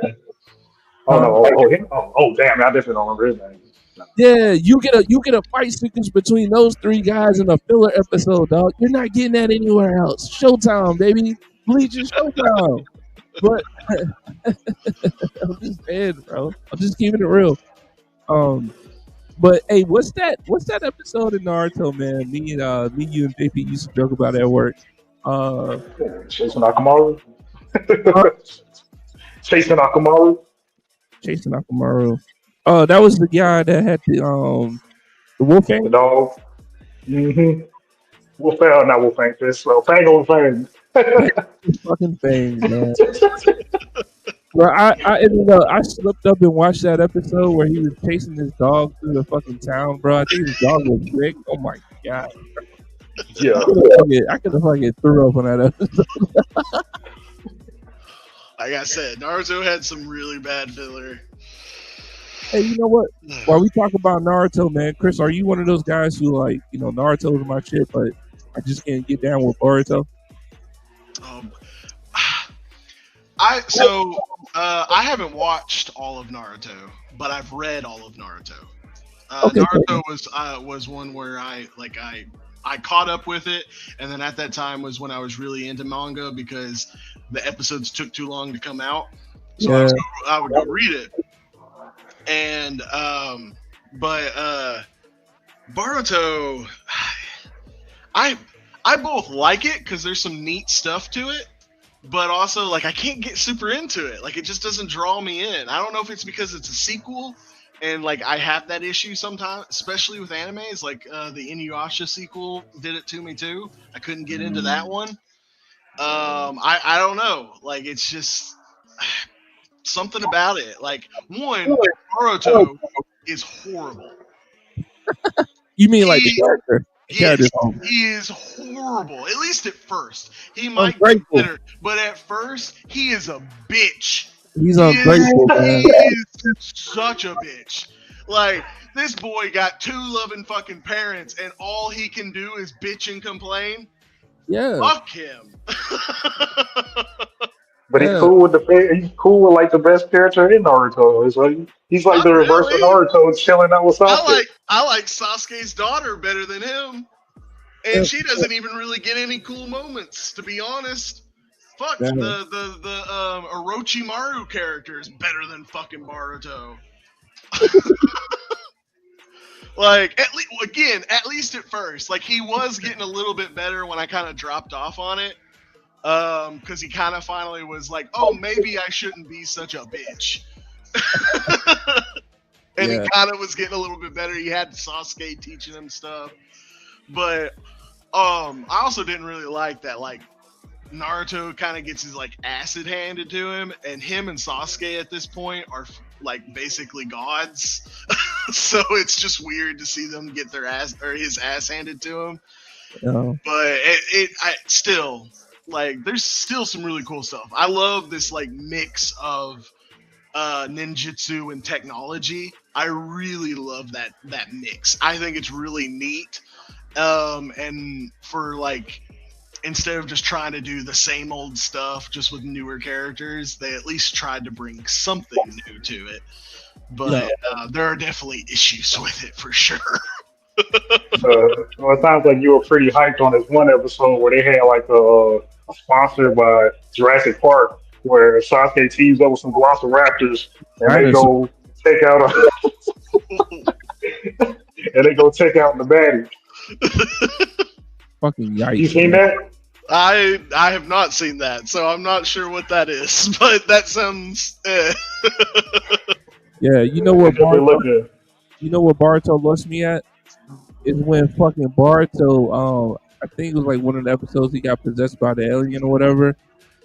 Oh no! Damn! I definitely don't remember his name. No. Yeah, you get a fight sequence between those 3 guys in a filler episode, dog. You're not getting that anywhere else. Showtime, baby. Bleach is Showtime. But I'm just saying, bro. I'm just keeping it real. But hey, what's that episode in Naruto, man? Me, you, and JP used to joke about at work. Chasing Akamaru. Chasing Akamaru. Chasing Akamaru. Oh, that was the guy that had the Wolfang? The dog. Mm-hmm. Wolfang, not Wolfang. This Fang over Fang. Fucking thing, man. Bro, I slipped up and watched that episode where he was chasing his dog through the fucking town, bro. I think his dog was sick. Oh my god. Yeah. I could have fucking threw up on that episode. Like I said, Naruto had some really bad filler. Hey, you know what? While we talk about Naruto, man, Chris, are you one of those guys who like, Naruto is my shit, but I just can't get down with Boruto? I haven't watched all of Naruto, but I've read all of Naruto. Okay, Naruto was one where I caught up with it, and then at that time was when I was really into manga because the episodes took too long to come out. So yeah. I would go read it. And but Boruto, I both like it because there's some neat stuff to it, but also like I can't get super into it. Like it just doesn't draw me in. I don't know if it's because it's a sequel, and like I have that issue sometimes, especially with animes. Like the Inuyasha sequel did it to me too. I couldn't get into that one. I don't know. Like it's just something about it. Like one, Naruto is horrible. You mean like the character? Yes, he is horrible. At least at first. He might be better, but at first, he is a bitch. He's ungrateful, man. He is such a bitch. Like, this boy got two loving fucking parents, and all he can do is bitch and complain. Yeah, Fuck him. But he's yeah, cool with he's cool with like the best character in Naruto. It's like he's like Not the reverse of really. Naruto, chilling out with Sasuke. I like Sasuke's daughter better than him, and yeah, she doesn't even really get any cool moments, to be honest. Fuck yeah, the Orochimaru character is better than fucking Baruto. Like at least at first, like he was getting a little bit better when I kind of dropped off on it, because he kind of finally was like, oh, maybe I shouldn't be such a bitch. And he yeah, kind of was getting a little bit better. He had Sasuke teaching him stuff, but I also didn't really like that. Like Naruto kind of gets his like acid handed to him, and him and Sasuke at this point are like basically gods. So it's just weird to see them get their ass or his ass handed to him. yeah, But I still like there's still some really cool stuff. I love this like mix of ninjutsu and technology. I really love that mix. I think it's really neat. And for like instead of just trying to do the same old stuff just with newer characters, they at least tried to bring something new to it. yeah. But there are definitely issues with it for sure. Well, it sounds like you were pretty hyped on this one episode where they had like a sponsor by Jurassic Park, where Sasuke teams up with some Velociraptors and they Dinosaur, go take out and they go take out the baddie. fucking You yikes, seen man. that? I have not seen that, so I'm not sure what that is. But that sounds. Yeah, Definitely looking. You know where Baruto lost me at is when fucking Baruto. I think it was like one of the episodes he got possessed by the alien or whatever.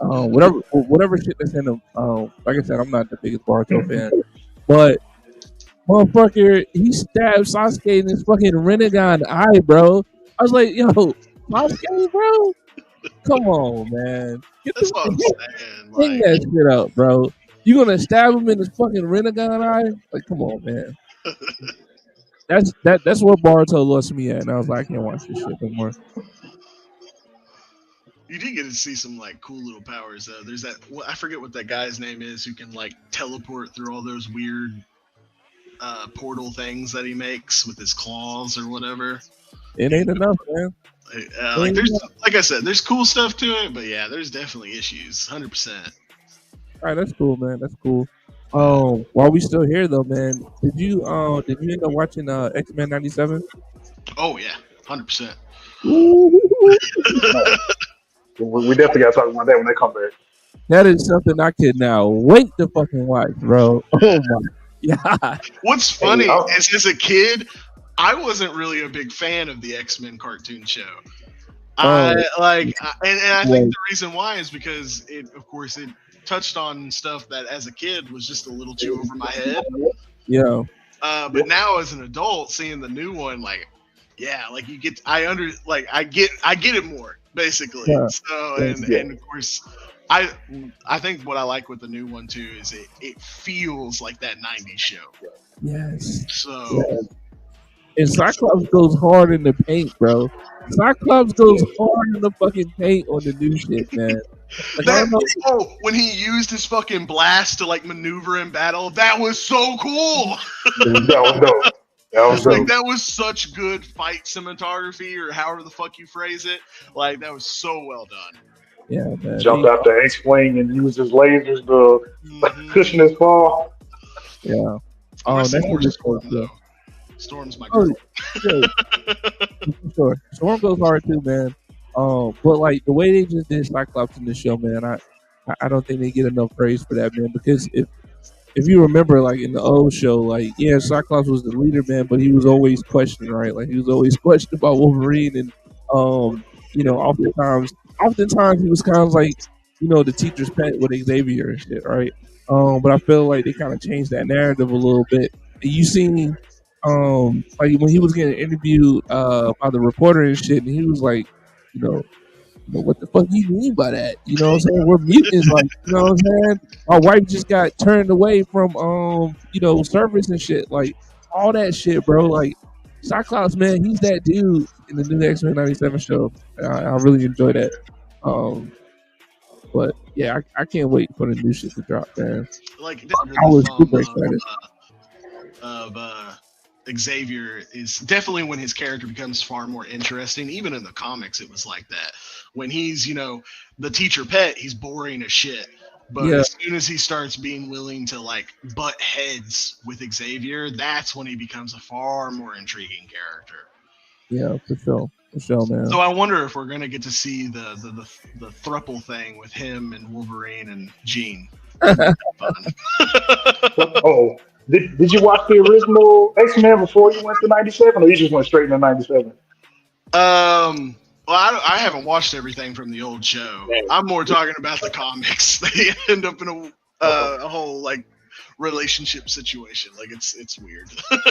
Whatever shit that's in him. Like I said, I'm not the biggest Baruto fan, but motherfucker, he stabbed Sasuke in his fucking Rinnegan eye, bro. I was like, yo, Sasuke, bro, come on, man, That's what I'm saying. hang Like, that shit up, bro. You gonna stab him in his fucking Rinnegan eye? Like, come on, man. That's where Baruto lost me at, and I was like, I can't watch this shit no more. you did get to see some like cool little powers though. There's that I forget what that guy's name is who can like teleport through all those weird portal things that he makes with his claws or whatever. It ain't enough, man. Like there's like I said, there's cool stuff to it, but yeah, there's definitely issues. 100%. All right, that's cool, man. That's cool. While we still here though, man, did you end up watching X-Men '97? Oh yeah, 100%. We definitely got to talk about that when they come back. That is something I could now wait to fucking watch, bro. Oh my god. What's funny Hey, is as a kid, I wasn't really a big fan of the X-Men cartoon show. Oh, And I think well, the reason why is because it touched on stuff that as a kid was just a little too over my head. yeah, But now as an adult, seeing the new one, like, yeah, like I get it more basically. yeah, So yeah, and of course, I think what I like with the new one too is it feels like that '90s show. yes. So And Cyclops goes hard in the paint, bro. Cyclops goes hard in the fucking paint on the new shit, man. Like I don't know. when he used his fucking blast to like maneuver in battle, that was so cool. that was dope. That was Like dope. that was such good fight cinematography, or however the fuck you phrase it. Like that was so well done. Yeah, man. Jumped out the X-wing and used his lasers to Mm-hmm. cushion his fall. Yeah. I Oh, want to that's see more really Storm cool. though. Storm's my Oh, girl. yeah, for sure. Storm goes hard too, man. But like the way they just did Cyclops in the show, man, I don't think they get enough praise for that, man. Because if you remember, like in the old show, like yeah, Cyclops was the leader, man, but he was always questioned, right? Like he was always questioned about Wolverine, and oftentimes he was kind of like, the teacher's pet with Xavier and shit, right? But I feel like they kind of changed that narrative a little bit. And you seen, like when he was getting interviewed by the reporter and shit, and he was like, you know, what the fuck do you mean by that? You know what I'm saying? We're mutants, like, you know what I'm saying? My wife just got turned away from, service and shit. Like, all that shit, bro. Like Cyclops, man, he's that dude in the new X-Men '97 show. I really enjoy that. Um, but yeah, I can't wait for the new shit to drop, man. Like I the was thumb super excited. of Xavier is definitely when his character becomes far more interesting. Even in the comics, it was like that. When he's, the teacher pet, he's boring as shit. But Yeah, as soon as he starts being willing to like butt heads with Xavier, that's when he becomes a far more intriguing character. yeah, for sure, man. So I wonder if we're gonna get to see the thruple thing with him and Wolverine and Jean. That'd be fun. Oh, did you watch the original X Men before you went to '97, or you just went straight into '97? Well, I haven't watched everything from the old show. I'm more talking about the comics. They end up in a whole like relationship situation. Like it's weird.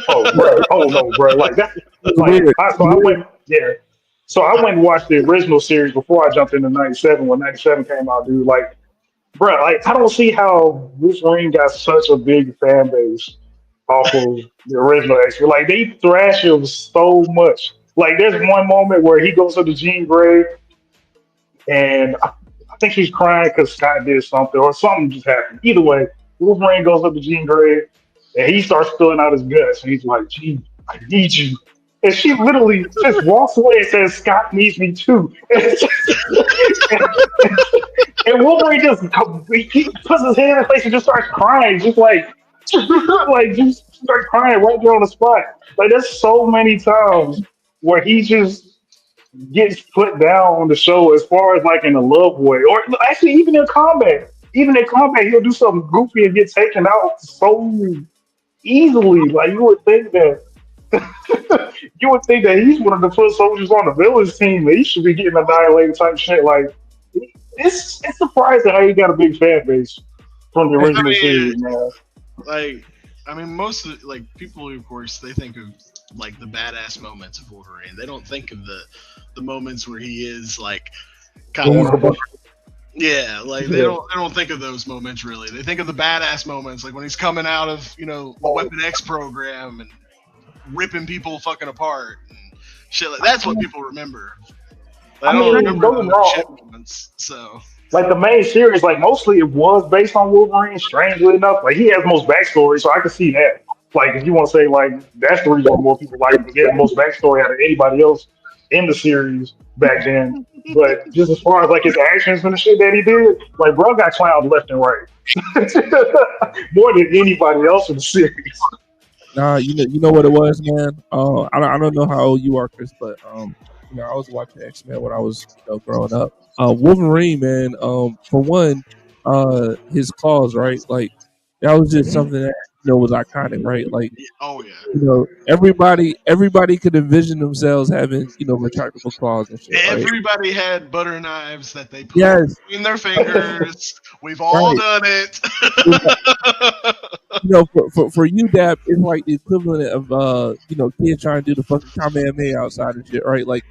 Oh, bro. Oh no, bro. Like that. It's Like weird. I, so I went. Yeah. So I went and watched the original series before I jumped into '97 when '97 came out, dude. Like, bro, like I don't see how Wolverine got such a big fan base off of the original X Men. Like they thrash him so much. Like there's one moment where he goes to the Jean Grey and I think he's crying because Scott did something or something just happened. Either way, Wolverine goes up to Jean Grey and he starts filling out his guts and he's like, Jean, I need you. And she literally just walks away and says, Scott needs me too. And Wolverine just he puts his hand in his face and just starts crying, just like, like just start crying right there on the spot. Like there's so many times where he just gets put down on the show as far as like in a love way, or actually even in combat. Even in combat, he'll do something goofy and get taken out so easily. Like you would think that he's one of the first soldiers on the villains team. And he should be getting annihilated type shit. Like it's surprising how he got a big fan base from the I original mean, series, man. like most of like people, of course, they think of like the badass moments of Wolverine. They don't think of the moments where he is like kind Going of to the bunch. yeah, like Yeah. they don't think of those moments really. They think of the badass moments, like when he's coming out of the Weapon X program and ripping people fucking apart and shit. Like that's what people remember. I I don't mean, remember don't get me the shit wrong. moments. So Like the main series, like mostly it was based on Wolverine. Strangely enough, like he has the most backstory, so I can see that. Like if you want to say like that's the reason why more people like him because he had the most backstory out of anybody else in the series back then. But just as far as like his actions and the shit that he did, like bro got clowned left and right more than anybody else in the series. Nah, you know what it was, man. I don't know how old you are, Chris, but I was watching X Men when I was growing up. Wolverine, man. For one, his claws, right? Like that was just Mhm. something that was iconic, right? Like oh yeah, everybody could envision themselves having retractable claws and shit, right? everybody had butter knives that they put Yes, between their fingers. We've all right. done it. For you, Dap, it's like the equivalent of kids trying to do the fucking Kamehameha outside and shit, right? Like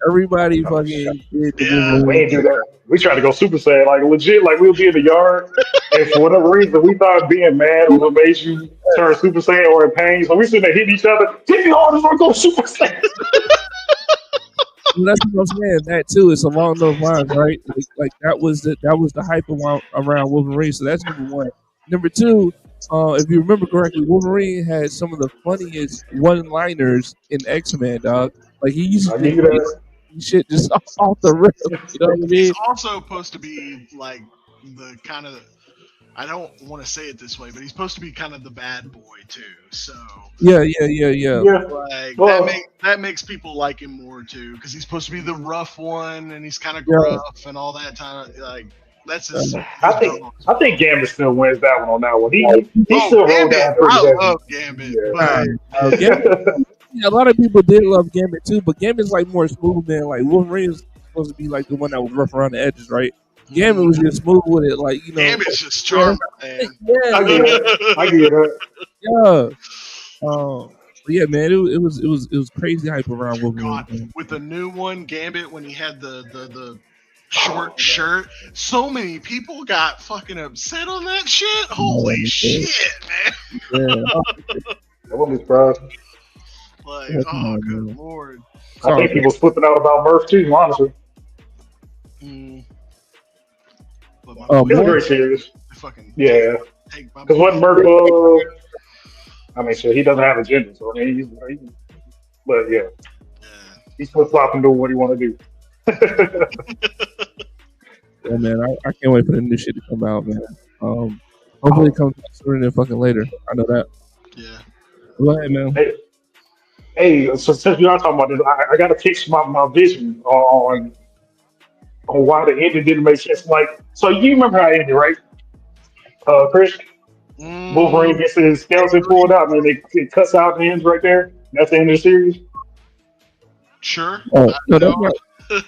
everybody Oh, shit. fucking did the Yeah. We Wolverine ain't do thing. that. We tried to go Super Saiyan, like legit, like we'll be in the yard, and for whatever reason, we thought being mad was what made you turn Super Saiyan or in pain. So we sitting there hitting each other, hit me hard as I go Super Saiyan. That's what I'm saying. That too, it's along those lines, right? Like that was the hype around Wolverine. So that's number one. Number two, if you remember correctly, Wolverine had some of the funniest one-liners in X-Men, dog. Like he used I to give you get that. shit just off the rip. You know what I He's mean? also supposed to be like the kind of I don't want to say it this way, but he's supposed to be kind of the bad boy too. So Yeah, yeah, yeah, yeah. Yeah. like Well, that makes people like him more too because he's supposed to be the rough one and he's kind of Yeah. gruff and all that kind of like that's I his think dog. I think Gambit still wins that one on that one. He Oh, still rolled Gambit! down pretty I heavy. love Gambit, Nah, but Gambit, yeah, a lot of people did love Gambit too, but Gambit's like more smooth than like Wolverine's supposed to be like the one that was rough around the edges, right? Gambit was just smooth with it, like Gambit's just yeah, charming, man. yeah, I yeah, get that. I get that. yeah. But yeah, man, it was crazy hype around Wolverine. God, Man. with the new one, Gambit, when he had the short shirt, so many people got fucking upset on that shit. Holy Yeah, shit, man! yeah. wouldn't be surprised. Like, Yeah, come oh, on, good man. lord. I Sorry, think he was flipping out about Murph too, honestly. Mm, but my It's a boy, more. great series. they fucking Yeah. take my Because boy. what Murph, I mean, shit, he doesn't have a gender, so I mean, but yeah, Yeah. he's flip flopping doing what he want to do. Yeah, man, I can't wait for the new shit to come out, man. Hopefully it Oh, comes out sooner than fucking later. I know that. Yeah. Go ahead, man. hey, hey, so since we are talking about this, I got to pitch my vision on why the ending didn't make sense. Like, so you remember how it ended, right? Chris, Wolverine Mm, gets his skeleton pulled out, and then it cuts out the ends right there. That's the end of the series. sure. Oh I no, know. that's not.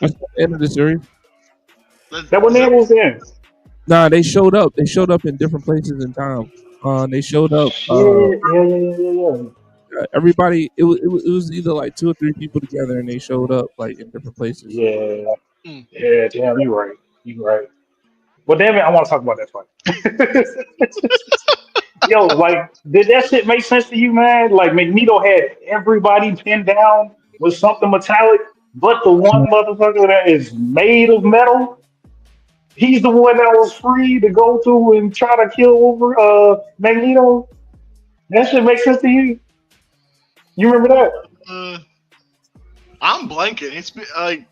That's not the end of the series. That wasn't Is the that end was the end. Nah, they showed up. They showed up in different places in time. They showed up. Shit, yeah. Everybody. It was either like two or three people together, and they showed up like in different places. Yeah, mm, yeah, damn, you're right. You're right. Well, damn it, I want to talk about that fight. Yo, like, did that shit make sense to you, man? Like, Magneto had everybody pinned down with something metallic, but the one motherfucker that is made of metal, he's the one that was free to go through and try to kill over Magneto. That shit make sense to you? You remember that? uh, I'm blanking. It's been like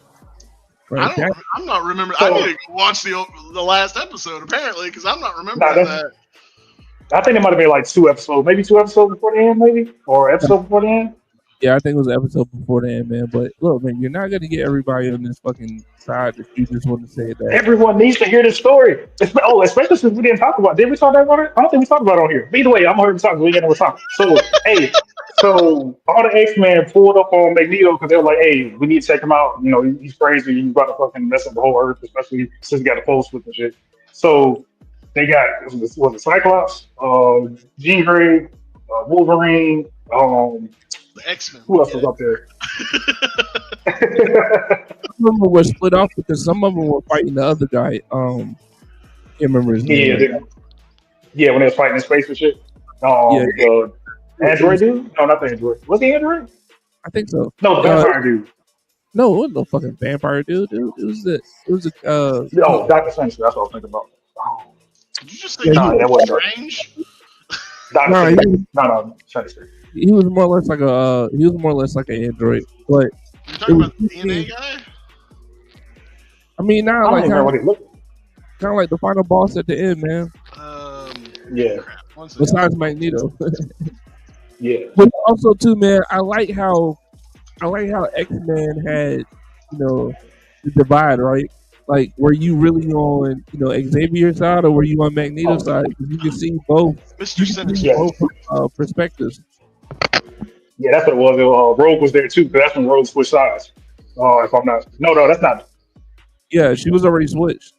I Right. don't. I'm not remembering. I need to So, go watch the last episode apparently because I'm not nah, remembering that's. that. I think it might have been like two episodes, maybe two episodes before the end, maybe, or episode before the end. Yeah, I think it was the episode before the end, man. But look, man, you're not gonna get everybody on this fucking side if you just want to say that. Everyone needs to hear this story. Oh, especially since we didn't talk about. Did we talk about it? I don't think we talked about it on here. But either way, I'm gonna hear talk. We ain't never talk. So, hey, so all the X-Men pulled up on Magneto because they were like, "Hey, we need to check him out. You know, he's crazy. He's about to fucking mess up the whole Earth, especially since he got a pulse with and shit." So they got was it Cyclops, Jean Grey, Wolverine. The X Men. Who We else get was up there? Some of them were split off because some of them were fighting the other guy. Can't remember his name yeah, right now. yeah, when they was fighting in space and shit. Yeah, The it android was. dude? No, not the android. Was he android? I think so. No, the vampire dude. No, it wasn't no fucking vampire dude. It was the. It was a. No, Doctor Strange. That's what I was thinking about. Oh, Did you just say Yeah, no, Doctor that wasn't Strange? Doctor no, Strange. No, Strange. he was more or less like a. He was more or less like an android, but You're it talking was. about the DNA guy? I mean, now I don't like even remember what he looked like. kind of like the final boss at the end, man. Yeah, Crap. One second. Besides Magneto, yeah. but also too, man, I like how X Men had, you know, the divide, right? Like, were you really on, Xavier's side or were you on Magneto's Oh, side? 'Cause you can see both. Mr. You can see Sinister. yeah. both perspectives. Yeah, that's what it was. Rogue was there too, because that's when Rogue switched sides. Oh, if I'm not. No, that's not. Yeah, she was already switched.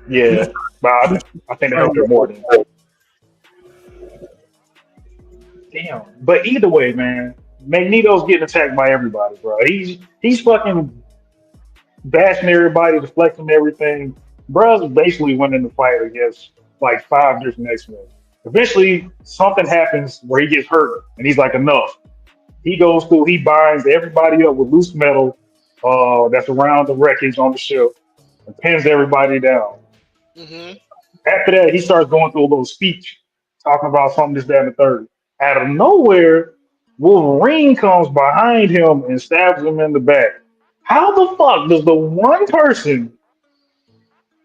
She Yeah, was, but she was I think they trying helped her more than. Damn. But either way, man, Magneto's getting attacked by everybody, bro. He's fucking bashing everybody, deflecting everything. Bruh's basically winning the fight against like five different X-Men. Eventually, something happens where he gets hurt, and he's like, enough. He goes through, he binds everybody up with loose metal that's around the wreckage on the ship and pins everybody down. Mm-hmm. After that, he starts going through a little speech talking about something, this, that, and the third. Out of nowhere, Wolverine comes behind him and stabs him in the back. How the fuck does the one person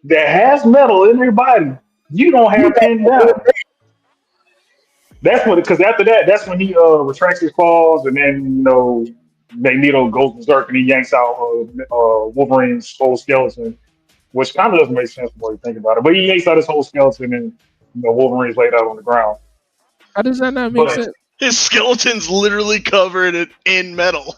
that has metal in their body you don't have pinned down? That's what, because after that, that's when he retracts his claws, and then Magneto goes berserk and he yanks out Wolverine's whole skeleton, which kind of doesn't make sense when you think about it. But he yanks out his whole skeleton, and Wolverine's laid out on the ground. How does that not make But sense? His skeleton's literally covered in metal.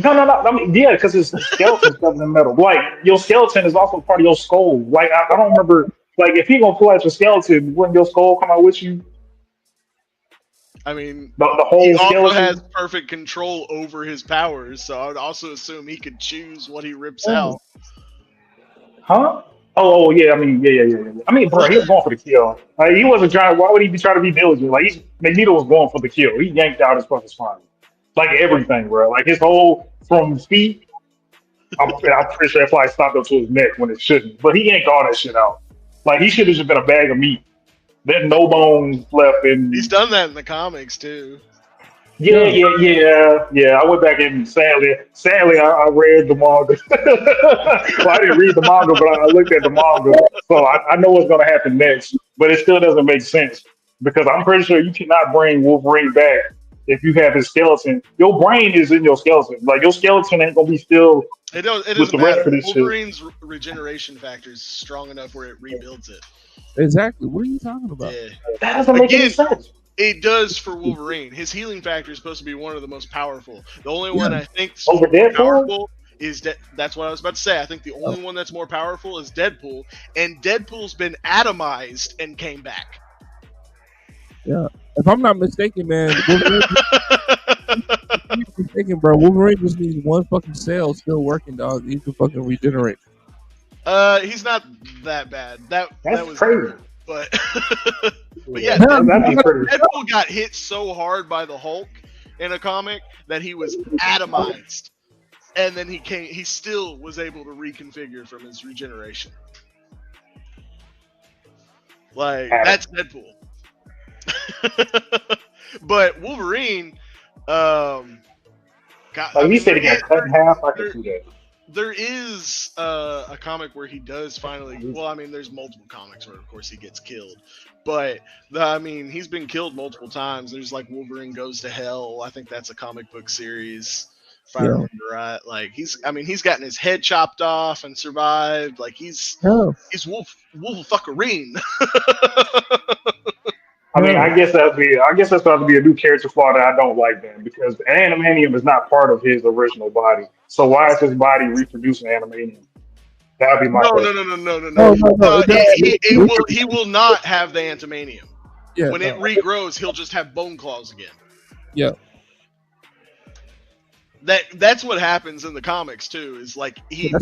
no. I mean, yeah, because his skeleton's covered in metal. Like your skeleton is also part of your skull. Like I don't remember. Like if you gonna pull out your skeleton, wouldn't your skull come out with you? I mean, The he whole also has skeleton. perfect control over his powers, so I would also assume he could choose what he rips Yeah. out. Huh? Yeah. I mean, yeah. I mean, bro, he was going for the kill. Like, he wasn't trying. Why would he be trying to be diligent? Like, Magneto was going for the kill. He yanked out his fucking spine, like everything, bro. Like his whole from feet. I'm pretty sure it probably stopped up to his neck when it shouldn't. But he yanked all that shit out. Like he should have just been a bag of meat. There's no bones left He's in. done that in the comics too. Yeah. I went back and sadly, I read the manga. Well, I didn't read the manga, but I looked at the manga, so I know what's going to happen next. But it still doesn't make sense because I'm pretty sure you cannot bring Wolverine back if you have his skeleton. Your brain is in your skeleton. Like your skeleton ain't gonna be still It with doesn't the rest matter. of this shit. Wolverine's regeneration factor is strong enough where it rebuilds it. Exactly. What are you talking about? Yeah. That doesn't make any Again, sense. it does for Wolverine. His healing factor is supposed to be one of the most powerful. The only one I think is Over more Deadpool? powerful is that's what I was about to say. I think the only one that's more powerful is Deadpool, and Deadpool's been atomized and came back. Yeah. If I'm not mistaken, man, Wolverine just needs one fucking cell still working, dog. He can fucking regenerate. He's not that bad. That was crazy. But but yeah, Deadpool got hit so hard by the Hulk in a comic that he was atomized, and then he still was able to reconfigure from his regeneration. Like that's Deadpool. But Wolverine, he said he got cut in half. I could see that. There is a comic where he does finally. Well, I mean, there's multiple comics where, of course, he gets killed, but he's been killed multiple times. There's like Wolverine Goes to Hell. I think that's a comic book series. If I remember right, like he's gotten his head chopped off and survived. Like he's Wolverine. I mean, I guess that's about to be a new character flaw that I don't like then because the animanium is not part of his original body. So why is his body reproducing animanium? That'd be my question. No. He will not have the animanium. Yeah, when it regrows, he'll just have bone claws again. Yeah. That's what happens in the comics too. Is like it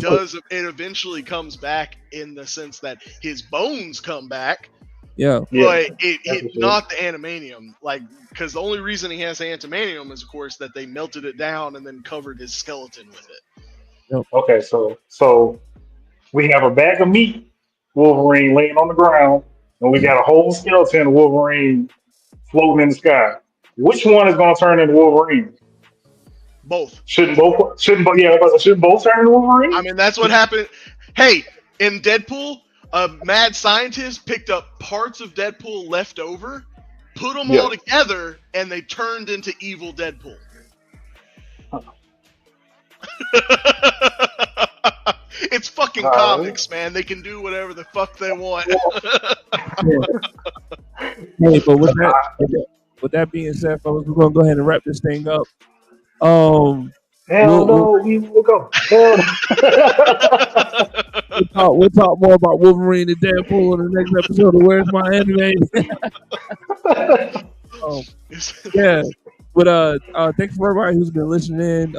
eventually comes back in the sense that his bones come back. Yeah, but it not the animanium, like because the only reason he has animanium is, of course, that they melted it down and then covered his skeleton with it. Yep. Okay, so we have a bag of meat, Wolverine laying on the ground, and we got a whole skeleton Wolverine floating in the sky. Which one is going to turn into Wolverine? Both. Shouldn't both turn into Wolverine? I mean, that's what happened. Hey, in Deadpool, a mad scientist picked up parts of Deadpool left over, put them all together, and they turned into evil Deadpool. It's fucking comics, man. They can do whatever the fuck they want. Hey, but with that being said, fellas, we're gonna go ahead and wrap this thing up. We'll go. We'll talk more about Wolverine and Deadpool in the next episode of Where's My Anime. Yeah, but thanks for everybody who's been listening.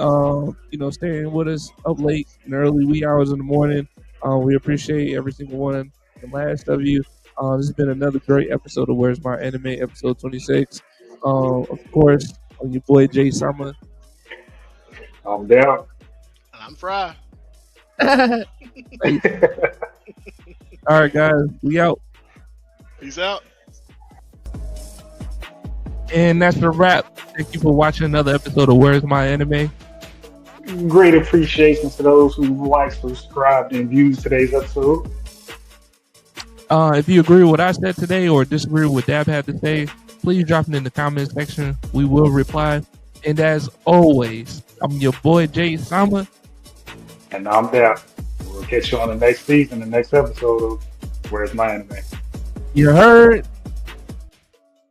Staying with us up late in the early wee hours in the morning. We appreciate every single one, the last of you. This has been another great episode of Where's My Anime, episode 26. Of course, on your boy Jay Summer. I'm down. And I'm Fry. All right, guys, we out. Peace out. And that's a wrap. Thank you for watching another episode of Where's My Anime. Great appreciation to those who liked, subscribed, and viewed today's episode. If you agree with what I said today or disagree with what Dab had to say, please drop it in the comment section. We will reply. And as always, I'm your boy Jay Sama. And I'm down. We'll catch you on the next season, the next episode of Where's My Anime. You heard?